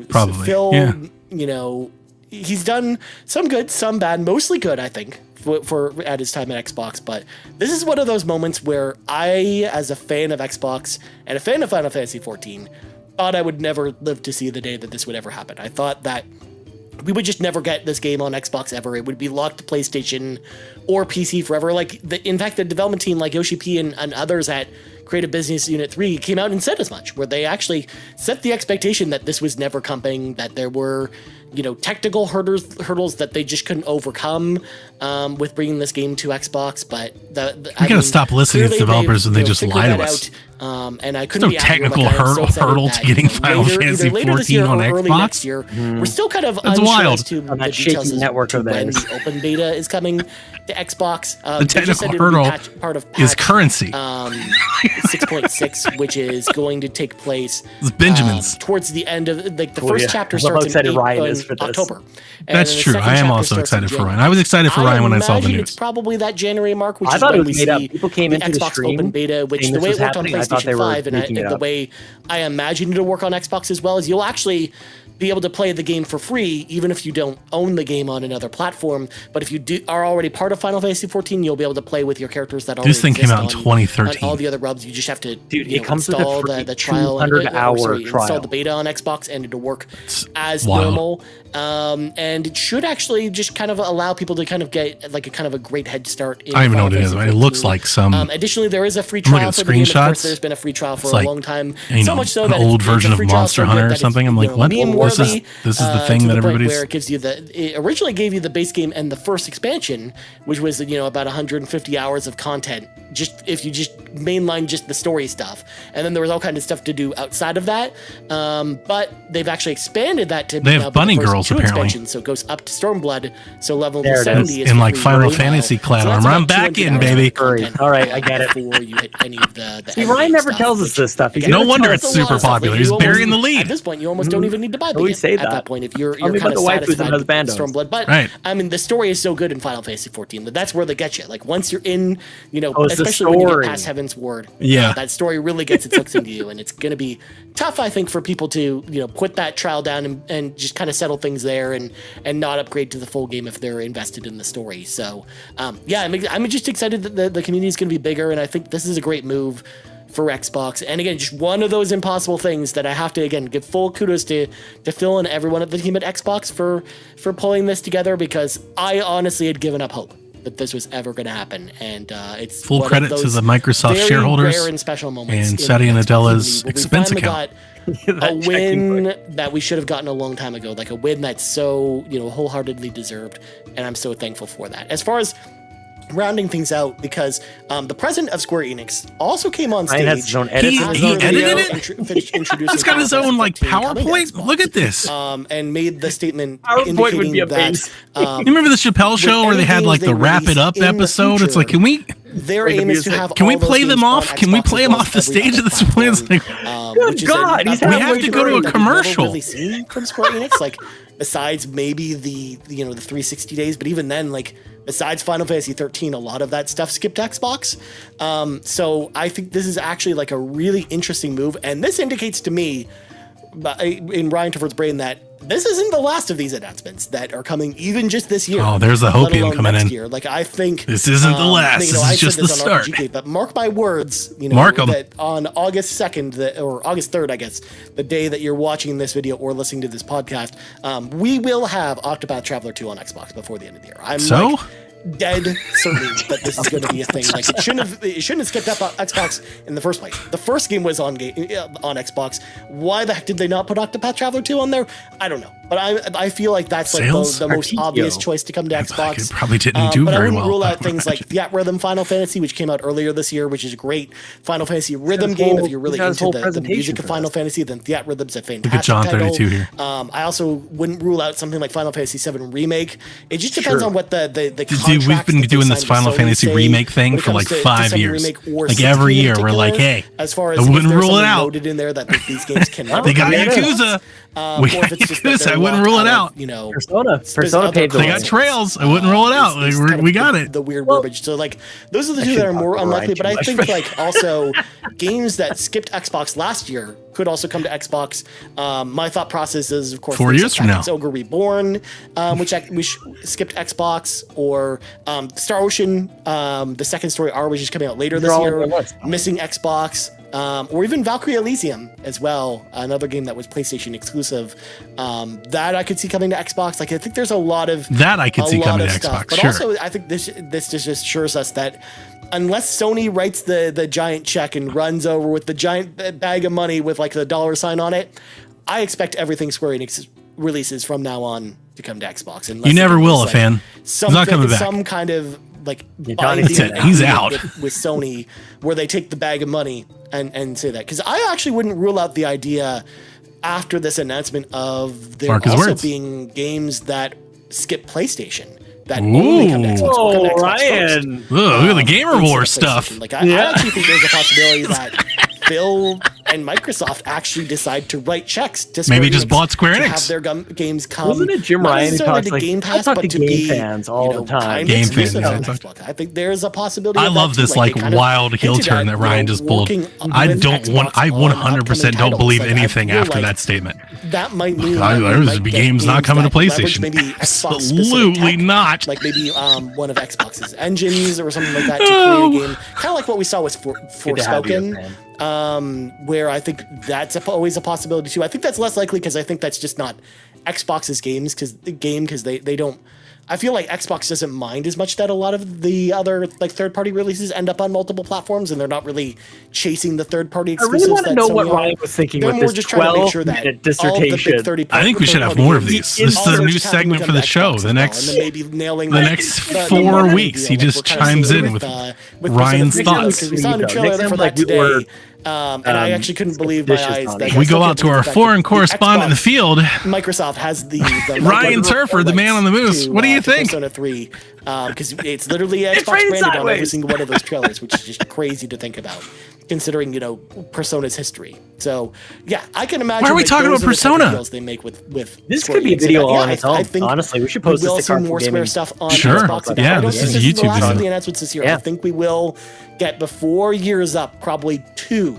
Probably. Phil, he's done some good, some bad, mostly good, I think. For at his time at Xbox, but this is one of those moments where I, as a fan of Xbox and a fan of Final Fantasy 14, thought I would never live to see the day that this would ever happen. I thought that we would just never get this game on Xbox ever. It would be locked to PlayStation or PC forever. In fact, the development team like Yoshi P and others at Creative Business Unit 3 came out and said as much, where they actually set the expectation that this was never coming, that there were technical hurdles that they just couldn't overcome with bringing this game to Xbox. But we gotta stop listening to developers and they just lie to us. And I couldn't be technical hurdle to getting Final Fantasy 14 on Xbox. Next year, we're still kind of unsure as to the details network of when the open beta is coming to Xbox. The technical hurdle is currency. 6.6, which is going to take place towards the end of the first chapter starts in October. That's true. I am also excited for Ryan. I was excited for Ryan when I saw the news. It's probably that January mark, which is when we see people came into Xbox the open beta, which the way it worked on PlayStation 5 and the way I imagine it'll work on Xbox as well is you'll actually be able to play the game for free, even if you don't own the game on another platform. But if you are already part of Final Fantasy 14, you'll be able to play with your characters that already exist. This thing came out in 2013. On all the other rubs, you just have to it comes install with the trial, 200-hour trial. Install the beta on Xbox, and it'll work as normal. And it should actually just kind of allow people to kind of get like a great head start. I don't even know what it is. It looks like some. Additionally, there is a free trial for the game. Of course, there's been a free trial for a long time. So much so an old version of Monster Hunter or something. I'm like, what? This is the thing that everybody's. Where it gives you it originally gave you the base game and the first expansion, which was about 150 hours of content. Just if you just mainline just the story stuff, and then there was all kinds of stuff to do outside of that. But they've actually expanded that to. They have bunny girls apparently. So it goes up to Stormblood. So level 70 is in like Final Fantasy clan armor. I'm back in, baby. All right, I get it. Before you hit any of the See, Ryan never tells us this stuff. No wonder it's super popular. He's burying the lead. At this point, you almost don't even need to buy the game. At that point, if you're kind of satisfied with Stormblood. But I mean, the story is so good in Final Fantasy 14 that that's where they get you. Like once you're in, especially when you get past Heaven's Ward, that story really gets its hooks into you, and it's going to be tough, I think, for people to put that trial down and just kind of settle things there and not upgrade to the full game if they're invested in the story. So I'm just excited that the community is going to be bigger, and I think this is a great move for Xbox. And again, just one of those impossible things that I have to again give full kudos to Phil and everyone at the team at Xbox for pulling this together, because I honestly had given up hope that this was ever going to happen, and it's full credit to the Microsoft shareholders rare and special moments and Satya Nadella's expense account. A win that we should have gotten a long time ago, like a win that's so wholeheartedly deserved, and I'm so thankful for that. As far as rounding things out, because the president of Square Enix also came on stage. Has his own edits he edited it. He's got his own like PowerPoint. Look at this. And made the statement indicating that. You remember the Chappelle show where they had like the wrap it up episode? It's like, can we their aim is to have. Can we play them off? Can we play them off the stage at this point? Good God, we have to go to a commercial. Really seen from Square Enix, like besides maybe the 360 days, but even then, like besides Final Fantasy 13, a lot of that stuff skipped Xbox. So I think this is actually like a really interesting move, and this indicates to me, in Ryan Teford's brain, that this isn't the last of these announcements that are coming even just this year. Oh, there's the hopium coming in. Year. Like I think this isn't the last. This is just the start. RPG, but mark my words, that on August 2nd or August 3rd, I guess, the day that you're watching this video or listening to this podcast, we will have Octopath Traveler 2 on Xbox before the end of the year. I'm dead certain that this is going to be a thing. Like it shouldn't have skipped up on Xbox in the first place. The first game was on Xbox. Why the heck did they not put Octopath Traveler 2 on there? I don't know. But I feel like that's like the most obvious choice to come to Xbox. It probably didn't do very well. But I wouldn't rule out things like Theatrhythm Final Fantasy, which came out earlier this year, which is a great Final Fantasy rhythm game. If you're really into the music of Final Fantasy, then Theatrhythm's a fantastic Look at John 32 here. I also wouldn't rule out something like Final Fantasy 7 Remake. It just depends on what the Dude, we've been doing this Final Fantasy remake thing for like 5 years. Like every year, we're like, hey, as far as I wouldn't rule it out. In there that these games cannot. They got Yakuza. We got Yakuza. I wouldn't rule it out. Persona paid the They got Trails. I wouldn't rule it out. We got it. The weird verbiage. So like those are the two that are more unlikely. But I think like also games that skipped Xbox last year could also come to Xbox. My thought process is, of course, 4 years from now, Ogre Reborn, which skipped Xbox, or Star Ocean, the second story R, which is coming out later this year, missing Xbox. Or even Valkyrie Elysium as well, another game that was PlayStation exclusive, that I could see coming to Xbox. Like I think there's a lot of that I could see coming to Xbox. But also, I think this just assures us that unless Sony writes the giant check and runs over with the giant bag of money with like the $ on it, I expect everything Square Enix releases from now on to come to Xbox. You never will, fan. He's not coming back. Some kind of like he's out with Sony, where they take the bag of money and say that, because I actually wouldn't rule out the idea after this announcement of there also being games that skip PlayStation that only come to Xbox. Ryan! Look at the Gamer Wars stuff. Like I actually think there's a possibility that Phil and Microsoft actually decide to write checks to Square maybe just bought Square Enix to have their games come. Wasn't it Jim Ryan who talks to like Game Pass, I talk but to to game fans all the time? Game fans. I think there's a possibility. I love this like wild heel turn that Ryan just pulled. I 100% don't believe anything after that statement. That might mean there's games not coming to PlayStation. Absolutely not. Like maybe one of Xbox's engines or something like that to create a game, kind of like what we saw with Forspoken. Where I think that's always a possibility too. I think that's less likely because I think that's just not Xbox's games because they don't. I feel like Xbox doesn't mind as much that a lot of the other like third-party releases end up on multiple platforms, and they're not really chasing the third-party exclusives. I really want to know what Ryan was thinking with this 12-minute dissertation. I think we should have more of these. This is a new segment for the show. The next 4 weeks, he just chimes in with Ryan's thoughts. We saw a new trailer for that today. And I actually couldn't believe my eyes. That we go out to our foreign correspondent in the field. Microsoft has the Ryan Turford, the man on the moose. What do you think? Persona 3, because it's literally Xbox branded on every single one of those trailers, which is just crazy to think about, considering Persona's history. So yeah, I can imagine. Why are we talking about Persona? They make with this could be a video on its own. Honestly, we should post this to more Square stuff on Xbox. Yeah, this is a YouTube video. The last of the announcements this year. I think we will get, before year's up, probably 2.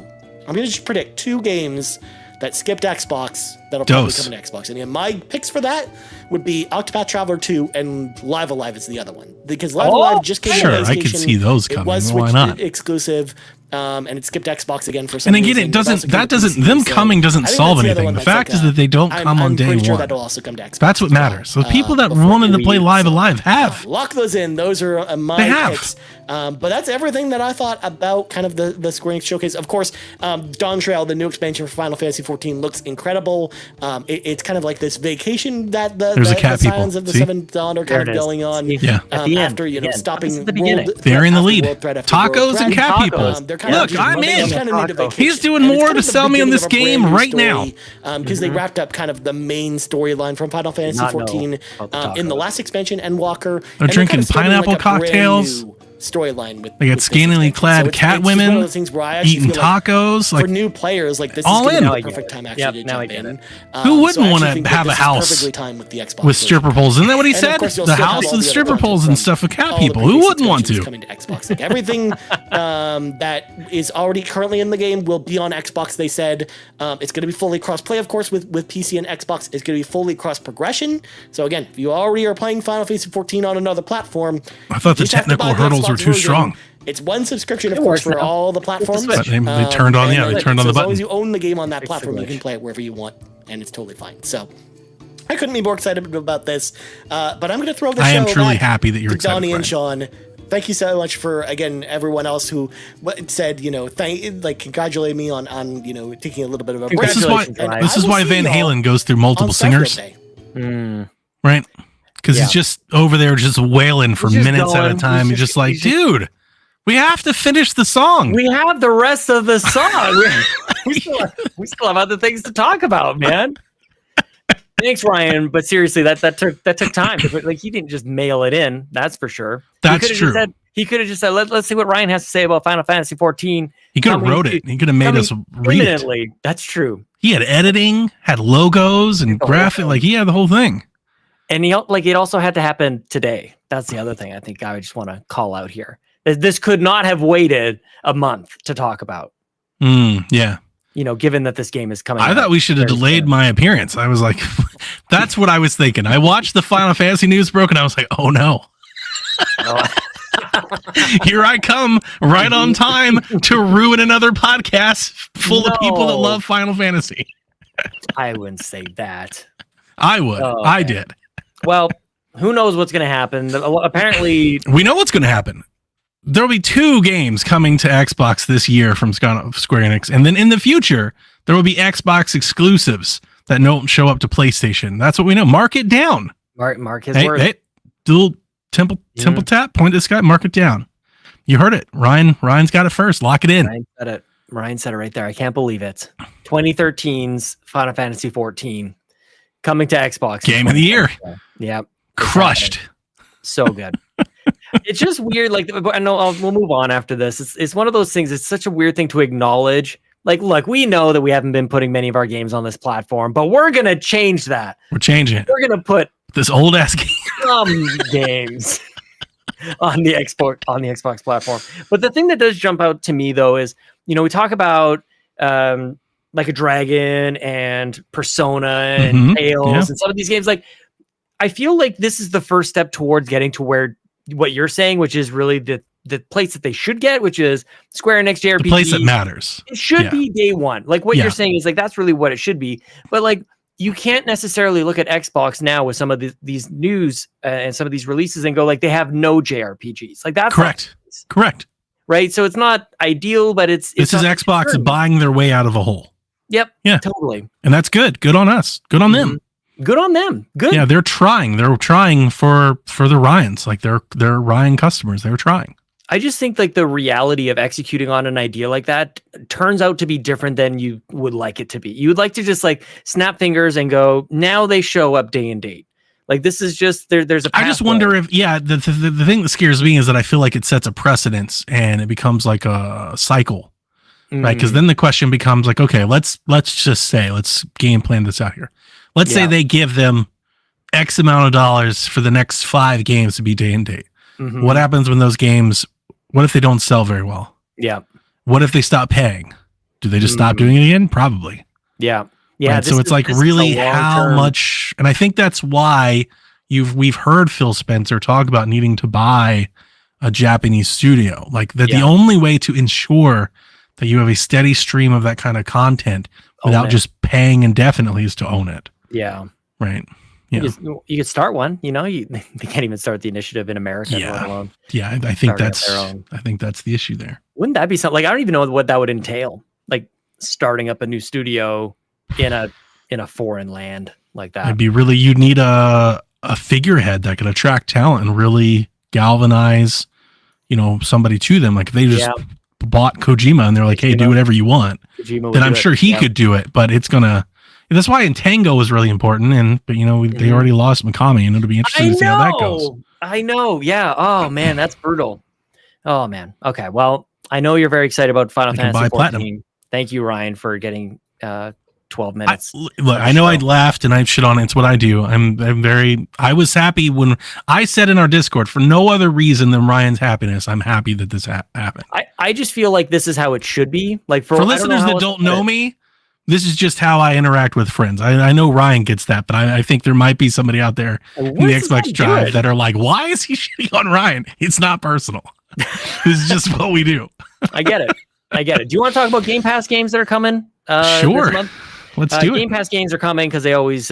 I'm going to just predict 2 games that skipped Xbox that'll probably come to Xbox. And my picks for that would be Octopath Traveler 2 and Live Alive is the other one. Because Live Alive just came to PlayStation. I could see those coming. It was Switch exclusive. And it skipped Xbox again for some reason. And again, them coming doesn't solve anything. The fact is that they don't come on day one. That'll also come to Xbox. That's what matters. So people that wanted to play Live Alive have. Lock those in. Those are my picks. But that's everything that I thought about kind of the Square Enix showcase. Of course, Dawn Trail, the new expansion for Final Fantasy 14, looks incredible. It's kind of like this vacation that the Scions of the Seventh Dawn are kind of going on. Yeah. After stopping they're in the lead. Tacos and cat people. Look, I'm in. He's doing more to sell me on this game right now. Because they wrapped up kind of the main storyline from Final Fantasy 14 in the last expansion, Endwalker. They're drinking pineapple cocktails. storyline with. They got scantily clad cat women eating tacos. Like, for new players, like this is going to be the perfect time actually to jump in. Who wouldn't want to have a house with stripper poles? Isn't that what he said? The house with stripper poles and stuff with cat people. Who wouldn't want to? Coming to Xbox. Like everything that is already currently in the game will be on Xbox. They said it's going to be fully cross-play, of course, with PC and Xbox. It's going to be fully cross-progression. So again, if you already are playing Final Fantasy 14 on another platform, I thought the technical hurdles were too strong. It's one subscription, of course, for all the platforms. They turned on, they turned on the button. As long as you own the game on that platform, you can play it wherever you want, and it's totally fine. So I couldn't be more excited about this. But I'm going to throw the show. I am truly happy that you're excited, Donnie and Sean. Thank you so much for, again, everyone else who said, congratulate me on taking a little bit of a break. This is why Van Halen goes through multiple singers. Right? Because he's just over there just wailing for minutes at a time. He's just like, dude, we have to finish the song. We have the rest of the song. we still have other things to talk about, man. Thanks, Ryan. But seriously, that took time. Like, he didn't just mail it in. That's for sure. That's true. He could have just said, let's see what Ryan has to say about Final Fantasy 14. He could have wrote it. He could have made us read it. That's true. He had editing, had logos and graphic. Like, he had the whole thing. And it also had to happen today. That's the other thing I think I would just want to call out here. This could not have waited a month to talk about. Yeah. Given that this game is coming. I thought we should have delayed my appearance. I was like, that's what I was thinking. I watched the Final Fantasy news broke and I was like, oh no. Here I come right on time to ruin another podcast full of people that love Final Fantasy. I wouldn't say that. I would. I did. Well, who knows what's going to happen? Apparently, we know what's going to happen. There'll be 2 games coming to Xbox this year from Square Enix, and then in the future there will be Xbox exclusives that don't show up to PlayStation. That's what we know. Mark it down. Mark his word. Hey, dual temple tap. Point this guy. Mark it down. You heard it. Ryan's got it first. Lock it in. Ryan said it right there. I can't believe it. 2013's Final Fantasy 14 coming to Xbox. Game of the year. Yeah. Crushed. So good. It's just weird. Like, I know we'll move on after this. It's one of those things. It's such a weird thing to acknowledge. Like, look, we know that we haven't been putting many of our games on this platform, but we're going to change that. We're changing it. We're going to put this old ass game. Some games on the Xbox platform. But the thing that does jump out to me though is, we talk about like a Dragon and Persona and Tales and some of these games. Like, I feel like this is the first step towards getting to where what you're saying, which is really the place that they should get, which is Square Enix JRPG. The place that matters. It should be day one. Like what you're saying is like, that's really what it should be. But like, you can't necessarily look at Xbox now with some of these news and some of these releases and go like, they have no JRPGs. Like that's correct. Right. So it's not ideal, but this is Xbox buying their way out of a hole. Yep. Yeah. Totally. And that's good. Good on us. Good on them. Good on them. Good. Yeah, they're trying. They're trying for the Ryans. Like they're Ryan customers. They're trying. I just think like the reality of executing on an idea like that turns out to be different than you would like it to be. You would like to just like snap fingers and go, now they show up day and date. Like this is just there's a pathway. I just wonder if the thing that scares me is that I feel like it sets a precedence and it becomes like a cycle. Right? Because then the question becomes like, okay, let's game plan this out here. Let's say they give them X amount of dollars for the next 5 games to be day and date. What happens when those games, what if they don't sell very well? Yeah. What if they stop paying? Do they just stop doing it again? Probably. Yeah. Yeah. Right? So it's like really how much, and I think that's why we've heard Phil Spencer talk about needing to buy a Japanese studio. Like that the only way to ensure that you have a steady stream of that kind of content without just paying indefinitely is to own it. Yeah. Right. Yeah. You could start one, they can't even start the initiative in America. Let alone I think that's the issue there. Wouldn't that be something like, I don't even know what that would entail. Like starting up a new studio in a foreign land like that. You'd need a figurehead that could attract talent and really galvanize, somebody to them. Like if they just bought Kojima and they're like, hey, do whatever you want, then I'm sure he could do it, but it's gonna. That's why Tango was really important, but they already lost Mikami, and it'll be interesting to see how that goes. I know, yeah. Oh man, that's brutal. Oh man. Okay. Well, I know you're very excited about Final Fantasy 14. Platinum. Thank you, Ryan, for getting 12 minutes. I know I laughed and I shit on it. It's what I do. I was happy when I said in our Discord, for no other reason than Ryan's happiness, I'm happy that this happened. I just feel like this is how it should be. Like for listeners that don't know me, this is just how I interact with friends. I know Ryan gets that, but I think there might be somebody out there in the Xbox Drive that are like, why is he shitting on Ryan? It's not personal. This is just what we do. I get it. Do you want to talk about Game Pass games that are coming? Sure. This month? Let's do it. Game Pass games are coming because they're always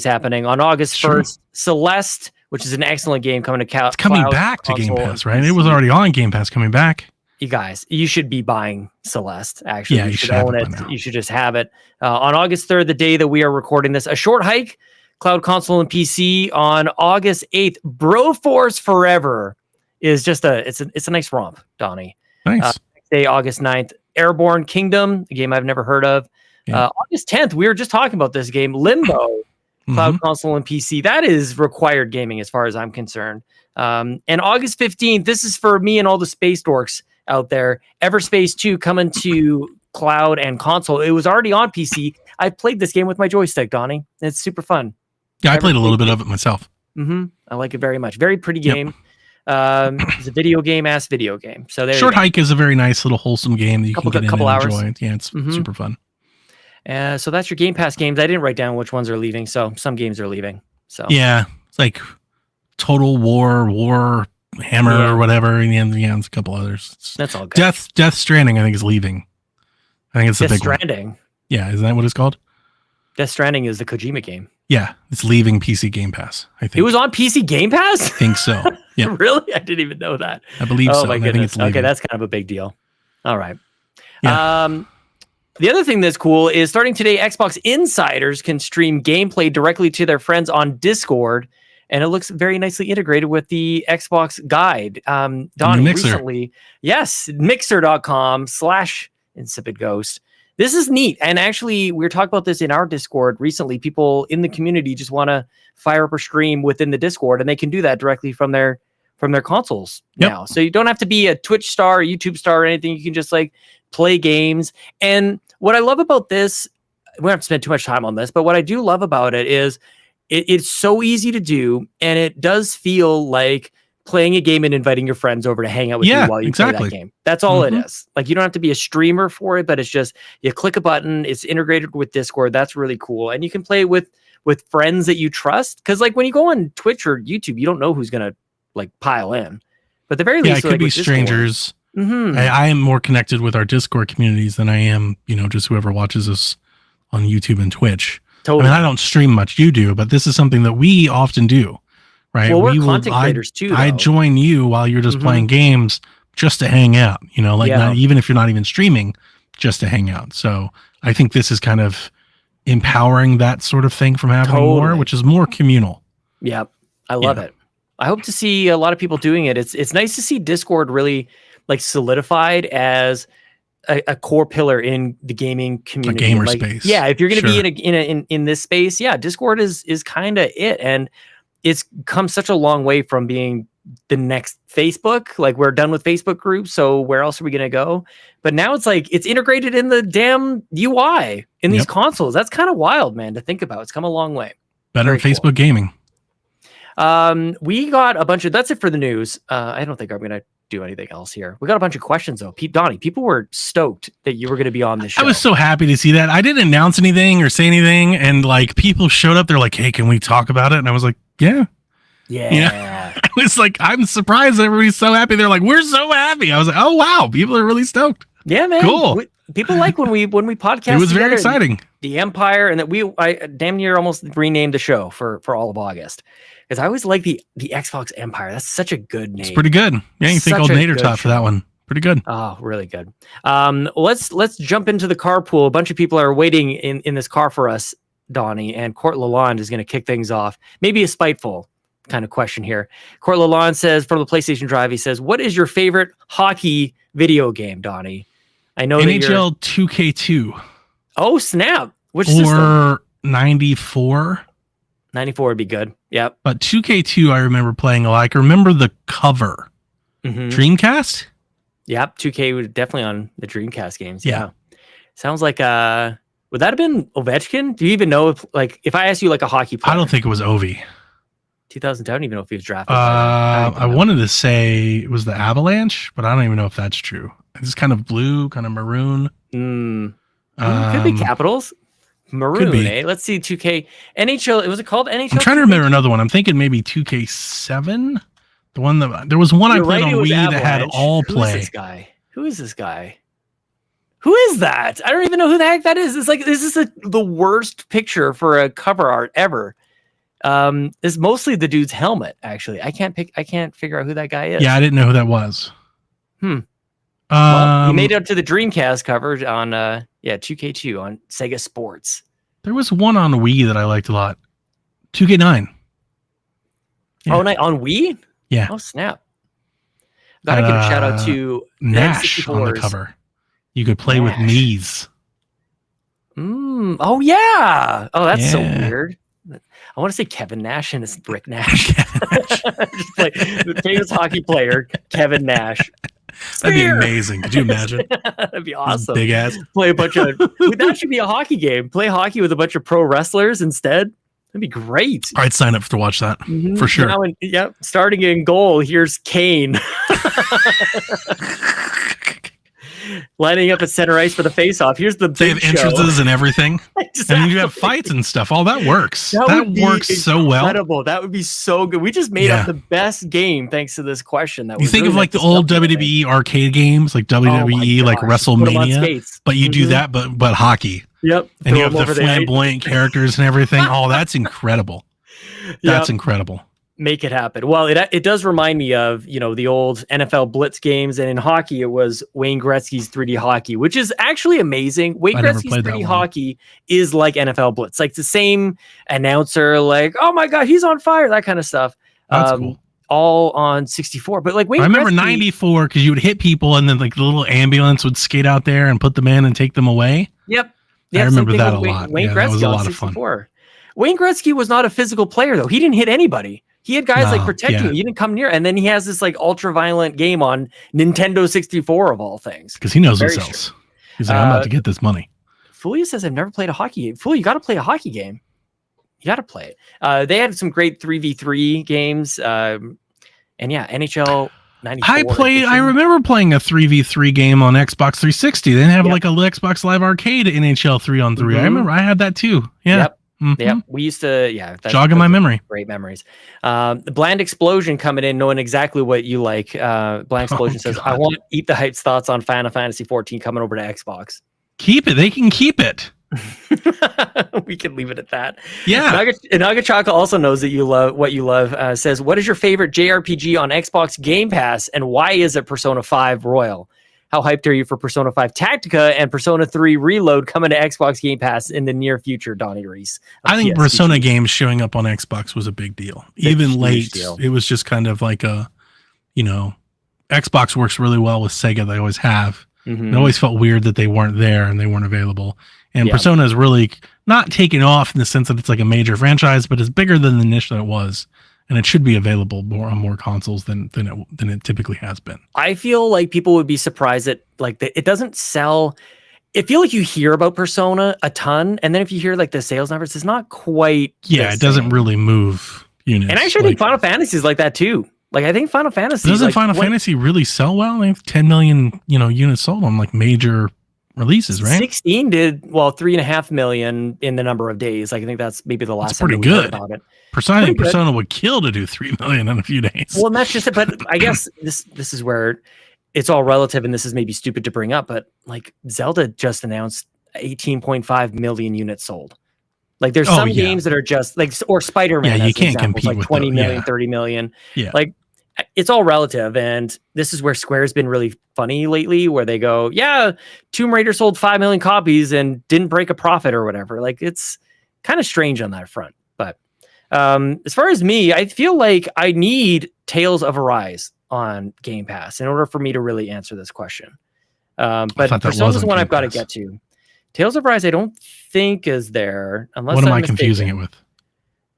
happening. On August 1st, Celeste, which is an excellent game coming to It's coming back to Game Pass, right? It was already on Game Pass, coming back. You guys, you should be buying Celeste, actually. Yeah, you should own it. You should just have it. On August 3rd, the day that we are recording this, A Short Hike, Cloud Console and PC. On August 8th, Broforce Forever is just it's a nice romp, Donnie. Nice. Next day, August 9th, Airborne Kingdom, a game I've never heard of. Yeah. August 10th, we were just talking about this game, Limbo, Cloud Console and PC. That is required gaming as far as I'm concerned. And August 15th, this is for me and all the space dorks out there. Everspace 2 coming to cloud and console. It was already on PC. I played this game with my joystick, Donnie. It's super fun. Yeah, I played a little bit of it myself. I like it very much. Very pretty game. It's a video game. So there. Short Hike is a very nice little wholesome game that you can get in and hours. enjoy. Yeah, it's super fun. So that's your Game Pass games. I didn't write down which ones are leaving, so some games are leaving. So yeah, it's like Total War Hammer or whatever, and it's a couple others. That's all good. Death Stranding, I think, is leaving. I think it's the big Stranding. One. Yeah, is that what it's called? Death Stranding is the Kojima game. Yeah, it's leaving PC Game Pass. I think it was on PC Game Pass. I think so. Yeah, really? I didn't even know that. I believe so. Oh my goodness. Okay, that's kind of a big deal. All right. Yeah. The other thing that's cool is starting today, Xbox insiders can stream gameplay directly to their friends on Discord, and it looks very nicely integrated with the Xbox guide. Donnie, recently, yes, mixer.com/insipidghost. This is neat. And actually, we were talking about this in our Discord recently. People in the community just want to fire up a stream within the Discord, and they can do that directly from their consoles now. So you don't have to be a Twitch star, or YouTube star, or anything. You can just like play games. And what I love about this, we don't have to spend too much time on this, but what I do love about it is it's so easy to do, and it does feel like playing a game and inviting your friends over to hang out with you while you play that game. That's all it is. Like, you don't have to be a streamer for it, but it's just, you click a button, it's integrated with Discord. That's really cool. And you can play with friends that you trust. Cause like when you go on Twitch or YouTube, you don't know who's going to like pile in, but at the very least, it could be strangers. I am more connected with our Discord communities than I am, just whoever watches us on YouTube and Twitch. Totally. I mean, I don't stream much, you do, but this is something that we often do. Right. Well, we're content creators too. I join you while you're just playing games just to hang out, not even if you're not even streaming, just to hang out. So I think this is kind of empowering that sort of thing from happening more, which is more communal. Yeah. I love it. I hope to see a lot of people doing it. It's nice to see Discord really like solidified as a core pillar in the gaming community. A gamer space. Yeah. If you're going to be in this space, Discord is kind of it. And it's come such a long way from being the next Facebook. Like, we're done with Facebook groups, so where else are we going to go? But now it's like it's integrated in the damn UI in these consoles. That's kind of wild, man, to think about. It's come a long way. Better at Facebook gaming. We got a bunch of, that's it for the news. I don't think I'm going to do anything else here. We got a bunch of questions though. Donnie, people were stoked that you were going to be on this show. I was so happy to see that. I didn't announce anything or say anything, and like people showed up. They're like, "Hey, can we talk about it?" And I was like, "Yeah." I was like, I'm surprised everybody's so happy. They're like, "We're so happy." I was like, "Oh wow, people are really stoked." Yeah, man. Cool. People like when we podcast. It was very exciting. The Empire, and that I damn near almost renamed the show for all of August. Because I always like the Xbox Empire. That's such a good name. It's pretty good. Yeah, you think old Nader Tot for that one. Pretty good. Oh, really good. Let's jump into the carpool. A bunch of people are waiting in this car for us, Donnie, and Court Lalonde is going to kick things off. Maybe a spiteful kind of question here. Court Lalonde says, from the PlayStation Drive, he says, what is your favorite hockey video game, Donnie? I know NHL 2K2. Oh, snap. Which system? Or 94. 94 would be good. Yep. But 2K2, I remember playing a lot. I can remember the cover Dreamcast? Yep, 2K was definitely on the Dreamcast games. Yeah. Sounds like would that have been Ovechkin? Do you even know if I asked you like a hockey player? I don't think it was Ovi. 2000, I don't even know if he was drafted. I wanted to say it was the Avalanche, but I don't even know if that's true. It's kind of blue, kind of maroon. Could be Capitals. Maroon, eh? Let's see, 2K. NHL, was it called NHL? I'm trying to remember another one. I'm thinking maybe 2K7. The one that, there was one I played on Wii that had all play. Who is this guy? Who is that? I don't even know who the heck that is. It's like, this is the worst picture for a cover art ever. It's mostly the dude's helmet, actually. I can't figure out who that guy is. Yeah, I didn't know who that was. Well, he made it up to the Dreamcast cover on 2K2 on Sega Sports. There was one on Wii that I liked a lot. 2K9. Yeah. Oh, on Wii? Yeah. Oh, snap. Gotta give a shout out to Nash on the cover. You could play with Mii's. Oh, yeah. Oh, that's so weird. I want to say Kevin Nash and it's Rick Nash. Just play the famous hockey player, Kevin Nash. That'd be amazing. Could you imagine? That'd be awesome. Big ass. Play a bunch of. That should be a hockey game. Play hockey with a bunch of pro wrestlers instead. That'd be great. All right, sign up to watch that for sure. Now starting in goal, here's Kane. Lining up at center ice for the face-off. Here's the big They have entrances and everything. Exactly. And you have fights and stuff. All that works. That works so well. Incredible. That would be so good. We just made up the best game thanks to this question. You think of like the old WWE arcade games, like WWE, like WrestleMania, but you do that, but hockey. Yep. And you have the flamboyant characters and everything. Oh, that's incredible. That's incredible. Make it happen. Well, it does remind me of, the old NFL Blitz games. And in hockey, it was Wayne Gretzky's 3D hockey, which is actually amazing. Wayne Gretzky's 3D hockey is like NFL Blitz, like the same announcer, like, oh my God, he's on fire, that kind of stuff. That's cool. All on 64. But like Wayne I remember 94 because you would hit people and then like the little ambulance would skate out there and put them in and take them away. Yep. I remember that a lot. Wayne Gretzky that was a lot of fun. Wayne Gretzky was not a physical player, though. He didn't hit anybody. He had guys like protecting him. He didn't come near. And then he has this like ultra violent game on Nintendo 64 of all things. Because he knows himself. He's like, I'm about to get this money. Fulia says, I've never played a hockey game. Fulia, you got to play a hockey game. You got to play it. They had some great 3v3 games. And NHL 94. I remember playing a 3v3 game on Xbox 360. They didn't have like a Xbox Live Arcade NHL 3-on-3. I remember I had that too. Yeah. Yep. Yeah, we used to. Jogging my memory. Great memories. The Bland Explosion coming in, knowing exactly what you like. Bland Explosion says, "I want Eat the Hype's thoughts on Final Fantasy 14 coming over to Xbox." Keep it. They can keep it. We can leave it at that. Yeah. Nagachaka also knows that you love what you love. Says, "What is your favorite JRPG on Xbox Game Pass, and why is it Persona 5 Royal? How hyped are you for Persona 5 Tactica and Persona 3 Reload coming to Xbox Game Pass in the near future, Donnie Reece?" I think PSVG. Persona games showing up on Xbox was a big deal. Even late, it was just kind of like Xbox works really well with Sega. They always have. It always felt weird that they weren't there and they weren't available. And Persona is really not taken off in the sense that it's like a major franchise, but it's bigger than the niche that it was. And it should be available on more consoles than it typically has been. I feel like people would be surprised that it doesn't sell. I feel like you hear about Persona a ton, and then if you hear like the sales numbers, it's not quite. Yeah, it doesn't really move units. And actually, I think Final Fantasy is like that too. Like I think Final Fantasy doesn't Final Fantasy really sell well. They have 10 million units sold on like major releases, right? 16 did 3.5 million in the number of days. Like I think that's maybe the last. That's pretty good about it. Persona would kill to do 3 million in a few days. Well, and that's just it. But I guess this is where it's all relative, and this is maybe stupid to bring up, but like Zelda just announced 18.5 million units sold. Like there's some games that are just like, or Spider-Man. Yeah, you can't compete like with 20 million, 30 million. Yeah. Like it's all relative. And this is where Square's been really funny lately, where they go, Tomb Raider sold 5 million copies and didn't break a profit or whatever. Like it's kind of strange on that front. But as far as me, I feel like I need Tales of Arise on Game Pass in order for me to really answer this question. But Persona's one I've got to get to. Tales of Arise, I don't think is there. Unless what am I confusing it with?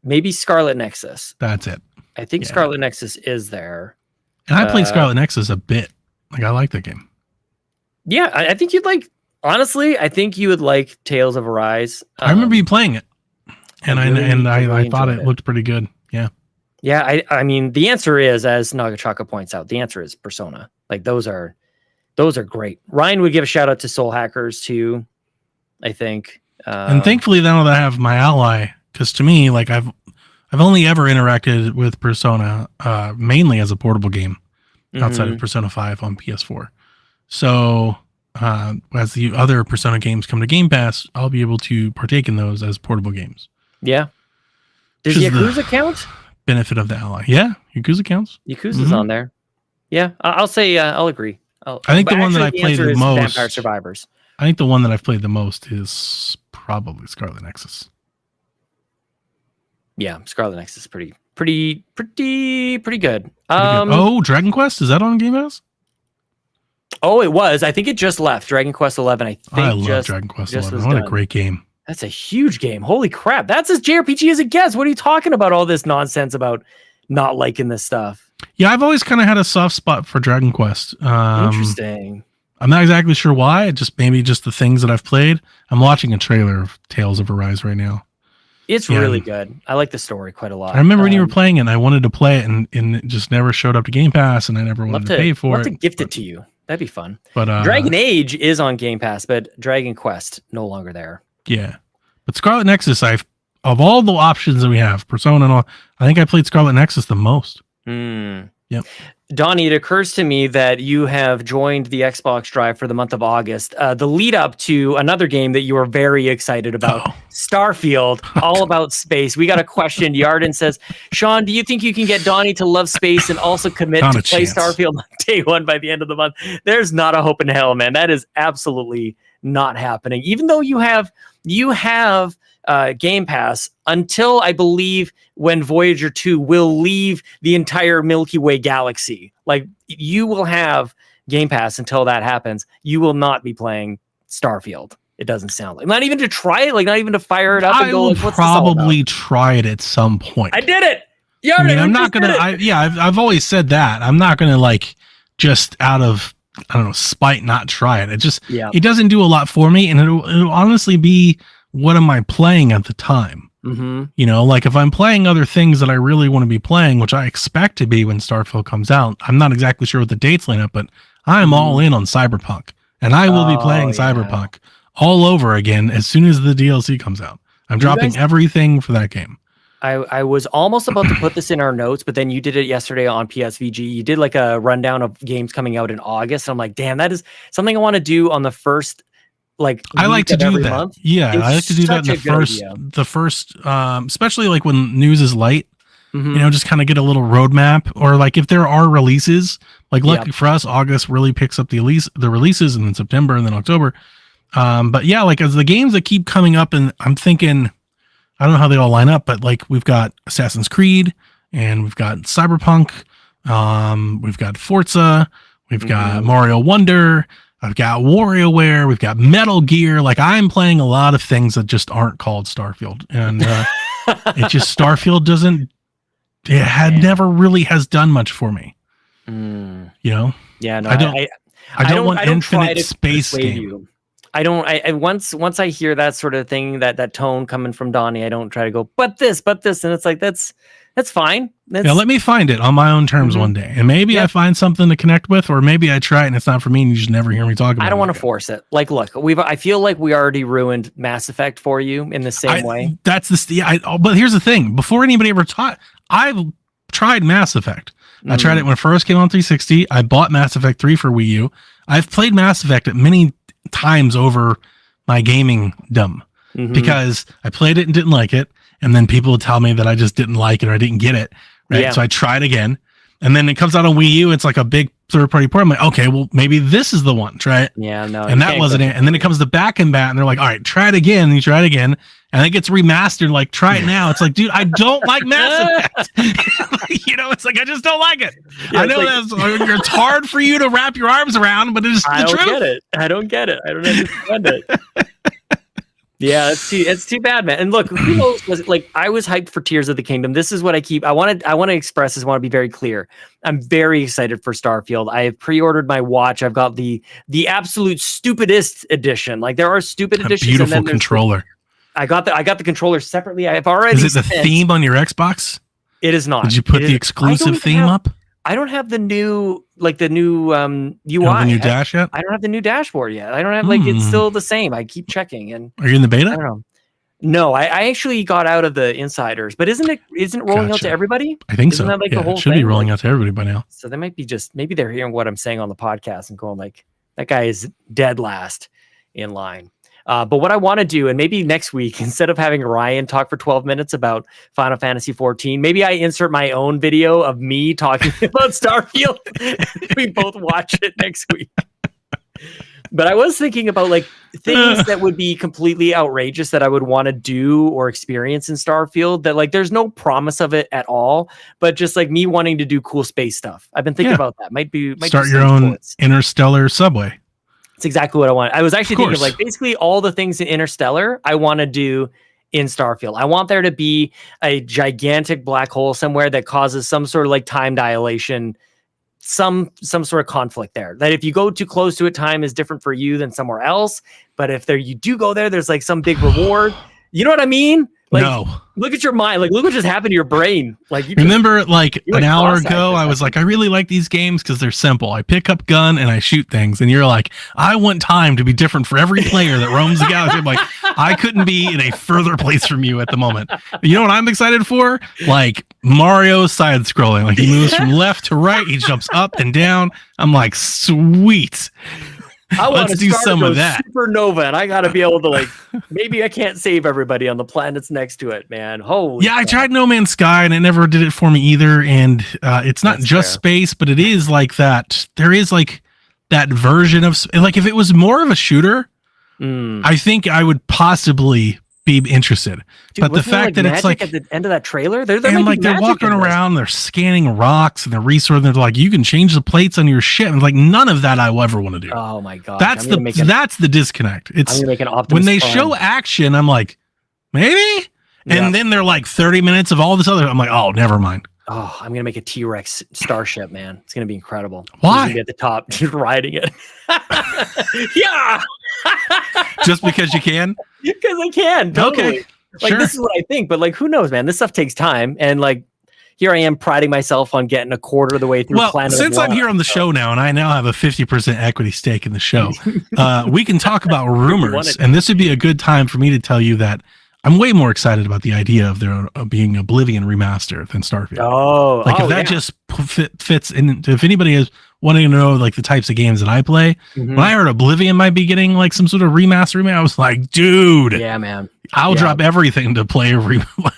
Maybe Scarlet Nexus. That's it. I think Scarlet Nexus is there. And I played Scarlet Nexus a bit. Like, I like that game. Yeah, I think you'd like. Honestly, I think you would like Tales of Arise. I remember you playing it, and I thought it looked pretty good. Yeah. Yeah, I mean, the answer is, as Nagachaka points out, the answer is Persona. Like those are great. Ryan would give a shout out to Soul Hackers too, I think. And thankfully now that I have my ally, because to me, like I've only ever interacted with Persona mainly as a portable game outside of Persona 5 on PS4. So as the other Persona games come to Game Pass, I'll be able to partake in those as portable games. Yeah. Does Yakuza count? Benefit of the ally. Yeah, Yakuza counts. Yakuza's on there. Yeah, I'll say I'll agree. I think the one that I played the most, Vampire Survivors. I think the one that I've played the most is probably Scarlet Nexus. Yeah, Scarlet Nexus is pretty good. Pretty good. Oh, Dragon Quest, is that on Game Pass? Oh, it was. I think it just left. Dragon Quest 11. I love Dragon Quest 11. What a great game. That's a huge game. Holy crap. That's as JRPG as it gets. What are you talking about? All this nonsense about not liking this stuff. Yeah, I've always kind of had a soft spot for Dragon Quest. Interesting. I'm not exactly sure why. Maybe just the things that I've played. I'm watching a trailer of Tales of Arise right now. It's really good. I like the story quite a lot. I remember when you were playing it, and I wanted to play it, and it just never showed up to Game Pass, and I never wanted to pay for it. I'll have to gift it to you. That'd be fun. But Dragon Age is on Game Pass, but Dragon Quest no longer there. Yeah. But Scarlet Nexus, of all the options that we have, Persona and all, I think I played Scarlet Nexus the most. Yep. Donnie, it occurs to me that you have joined the Xbox Drive for the month of August, the lead up to another game that you are very excited about, Starfield, all about space. We got a question. Yarden says, Sean, do you think you can get Donnie to love space and also commit to play Starfield on day one by the end of the month? There's not a hope in hell, man. That is absolutely not happening. Even though you have Game Pass until I believe when Voyager 2 will leave the entire Milky Way galaxy. Like you will have Game Pass until that happens. You will not be playing Starfield. It doesn't sound like. Not even to try it, like not even to fire it up and go. I will probably try it at some point. I did it. Yeah, I mean, I'm not gonna. I've always said that. I'm not gonna like just out of spite not try it. It doesn't do a lot for me, and it'll honestly be what am I playing at the time? Like if I'm playing other things that I really want to be playing, which I expect to be when Starfield comes out. I'm not exactly sure what the dates line up, but I'm all in on Cyberpunk, and I will be playing Cyberpunk all over again as soon as the DLC comes out. I'm dropping everything for that game. I was almost about to put this in our notes, but then you did it yesterday on PSVG. You did like a rundown of games coming out in August. I'm like, damn, that is something I want to do on the first. I like to do that. Month. Yeah, I like to do that in the first, especially like when news is light. Just kind of get a little roadmap, or like if there are releases. Like lucky for us, August really picks up the releases, and then September, and then October. But yeah, like as the games that keep coming up, and I'm thinking, I don't know how they all line up, but like we've got Assassin's Creed, and we've got Cyberpunk, we've got Forza, we've got Mario Wonder, I've got WarioWare, we've got Metal Gear. Like I'm playing a lot of things that just aren't called Starfield, and Starfield never really has done much for me. Yeah, no, I don't want infinite space game. I once I hear that sort of thing, that tone coming from Donnie, I don't try to go, but this, and it's like, that's fine. Let me find it on my own terms one day. And maybe I find something to connect with, or maybe I try it and it's not for me and you just never hear me talk about it. I don't want to force it. Like, look, I feel like we already ruined Mass Effect for you in the same way. But here's the thing. Before anybody ever I've tried Mass Effect. I tried it when it first came on 360. I bought Mass Effect 3 for Wii U. I've played Mass Effect at many times over my gaming dumb because I played it and didn't like it, and then people would tell me that I just didn't like it or I didn't get it, right? So I tried again, and then it comes out on Wii U. It's like a big third-party port. I'm like, okay, well maybe this is the one. Try it. Yeah, no, and that wasn't it. And then it comes to Back in Bat, and they're like, all right, try it again. And you try it again, and it gets remastered. Like, try it now. It's like, dude, I don't like Mass Effect. It's like I just don't like it. I know it's hard for you to wrap your arms around, but it's the truth. I don't get it. I don't understand it. Yeah, it's too bad, man. And look, who knows? Like, I was hyped for Tears of the Kingdom. This is what I want to express this. I want to be very clear. I'm very excited for Starfield. I have pre-ordered my watch. I've got the absolute stupidest edition. Like, there are stupid editions. Beautiful and then controller. I got the controller separately. I've already. Is it the theme on your Xbox? It is not. Did you put the exclusive theme up? I don't have the new UI. You have the new dash yet? I don't have the new dashboard yet. I don't have it's still the same. I keep checking. And are you in the beta? I don't know. No, I actually got out of the insiders, but isn't it rolling out to everybody? I think so. That, like, the whole it should be rolling out to everybody by now. So they might be maybe they're hearing what I'm saying on the podcast and going like, that guy is dead last in line. But what I want to do, and maybe next week, instead of having Ryan talk for 12 minutes about Final Fantasy 14, maybe I insert my own video of me talking about Starfield. We both watch it next week. But I was thinking about like things that would be completely outrageous that I would want to do or experience in Starfield that like there's no promise of it at all, but just like me wanting to do cool space stuff. I've been thinking about that. Might start your own interstellar subway. It's exactly what I want. I was actually thinking of like basically all the things in Interstellar I want to do in Starfield. I want there to be a gigantic black hole somewhere that causes some sort of like time dilation, some sort of conflict there. That if you go too close to it, time is different for you than somewhere else. But if you do go there, there's like some big reward. You know what I mean? Like, no. Look at your mind. Like, look what just happened to your brain. Like, remember, like an hour ago, I was like, I really like these games because they're simple. I pick up gun and I shoot things. And you're like, I want time to be different for every player that roams the galaxy. I'm like, I couldn't be in a further place from you at the moment. You know what I'm excited for? Like Mario side scrolling. Like he moves from left to right. He jumps up and down. I'm like, sweet. Let's do some of that. Supernova, and I got to be able to like. Maybe I can't save everybody on the planets next to it, man. Holy! Yeah, I tried No Man's Sky, and it never did it for me either. And it's not just space, but it is like that. There is like that version of like if it was more of a shooter, I think I would possibly be interested. Dude, but the fact that it's like at the end of that trailer, they're walking around, they're scanning rocks and they're resourcing. They're like, you can change the plates on your ship. And like none of that I will ever want to do. Oh my god, that's the disconnect. It's I'm gonna make an Optimus when they show action, I'm like, maybe, and then they're like 30 minutes of all this other. I'm like, oh, never mind. Oh, I'm gonna make a T-Rex starship, man. It's gonna be incredible. Why? Be at the top, just riding it. Yeah. Just because you can? Because I can. Totally. Okay. Like this is what I think, but like who knows, man? This stuff takes time, and like here I am priding myself on getting a quarter of the way through. Well, since I'm here on the show now, and I now have a 50% equity stake in the show, we can talk about rumors, and this would be a good time for me to tell you that I'm way more excited about the idea of there being Oblivion remaster than Starfield. Oh, if that just fits in, if anybody is wanting to know like the types of games that I play, when I heard Oblivion might be getting like some sort of remaster, I was like, dude, yeah, man, I'll drop everything to play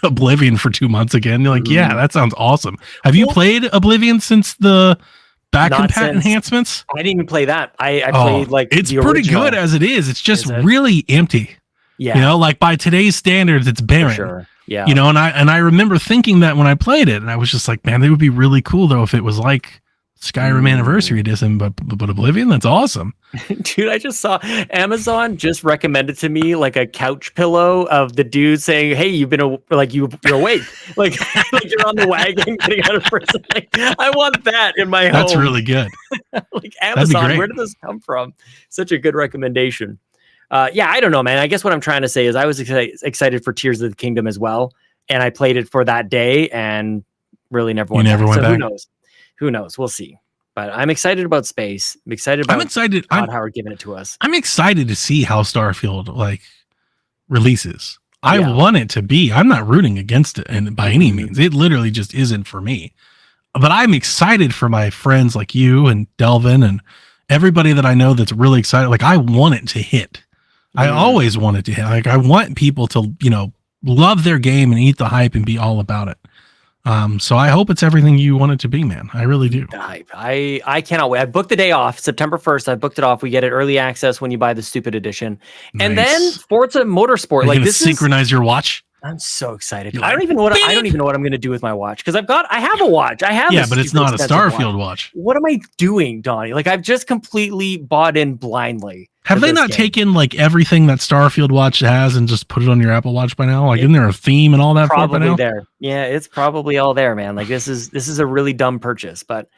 Oblivion for 2 months again. You're like, yeah, that sounds awesome. Have you played Oblivion since the back compat enhancements? I didn't even play that. I played like it's pretty good as it is. It's just really empty. Yeah. You know, like by today's standards, it's barren. For sure. Yeah. You know, and I remember thinking that when I played it, and I was just like, man, it would be really cool though if it was like Skyrim Anniversary Edition, but Oblivion, that's awesome. Dude, I just saw Amazon just recommended to me like a couch pillow of the dude saying, "Hey, you've been you're awake, like you're on the wagon getting out of prison." Like, I want that in my home. That's really good. Like Amazon, where did this come from? Such a good recommendation. Yeah, I don't know, man. I guess what I'm trying to say is I was excited for Tears of the Kingdom as well, and I played it for that day and really never went back. Who knows? Who knows? We'll see. But I'm excited about space. I'm excited about Todd Howard giving it to us. I'm excited to see how Starfield like releases. I want it to be. I'm not rooting against it and by any means. It literally just isn't for me. But I'm excited for my friends like you and Delvin and everybody that I know that's really excited. Like I want it to hit. I always want it to hit. Like I want people to, love their game and eat the hype and be all about it. So I hope it's everything you want it to be, man. I really do. I cannot wait. I booked the day off, September 1st. I booked it off. We get it early access when you buy the stupid edition. Nice. And then Forza Motorsport. Like this synchronize your watch. I'm so excited. I don't even know what I'm going to do with my watch because I have a watch. Yeah, but it's not a Starfield watch. What am I doing, Donnie? Like I've just completely bought in blindly. Have they not taken like everything that Starfield Watch has and just put it on your Apple Watch by now? Like, isn't there a theme and all that? Probably there. Yeah, it's probably all there, man. Like this is a really dumb purchase, but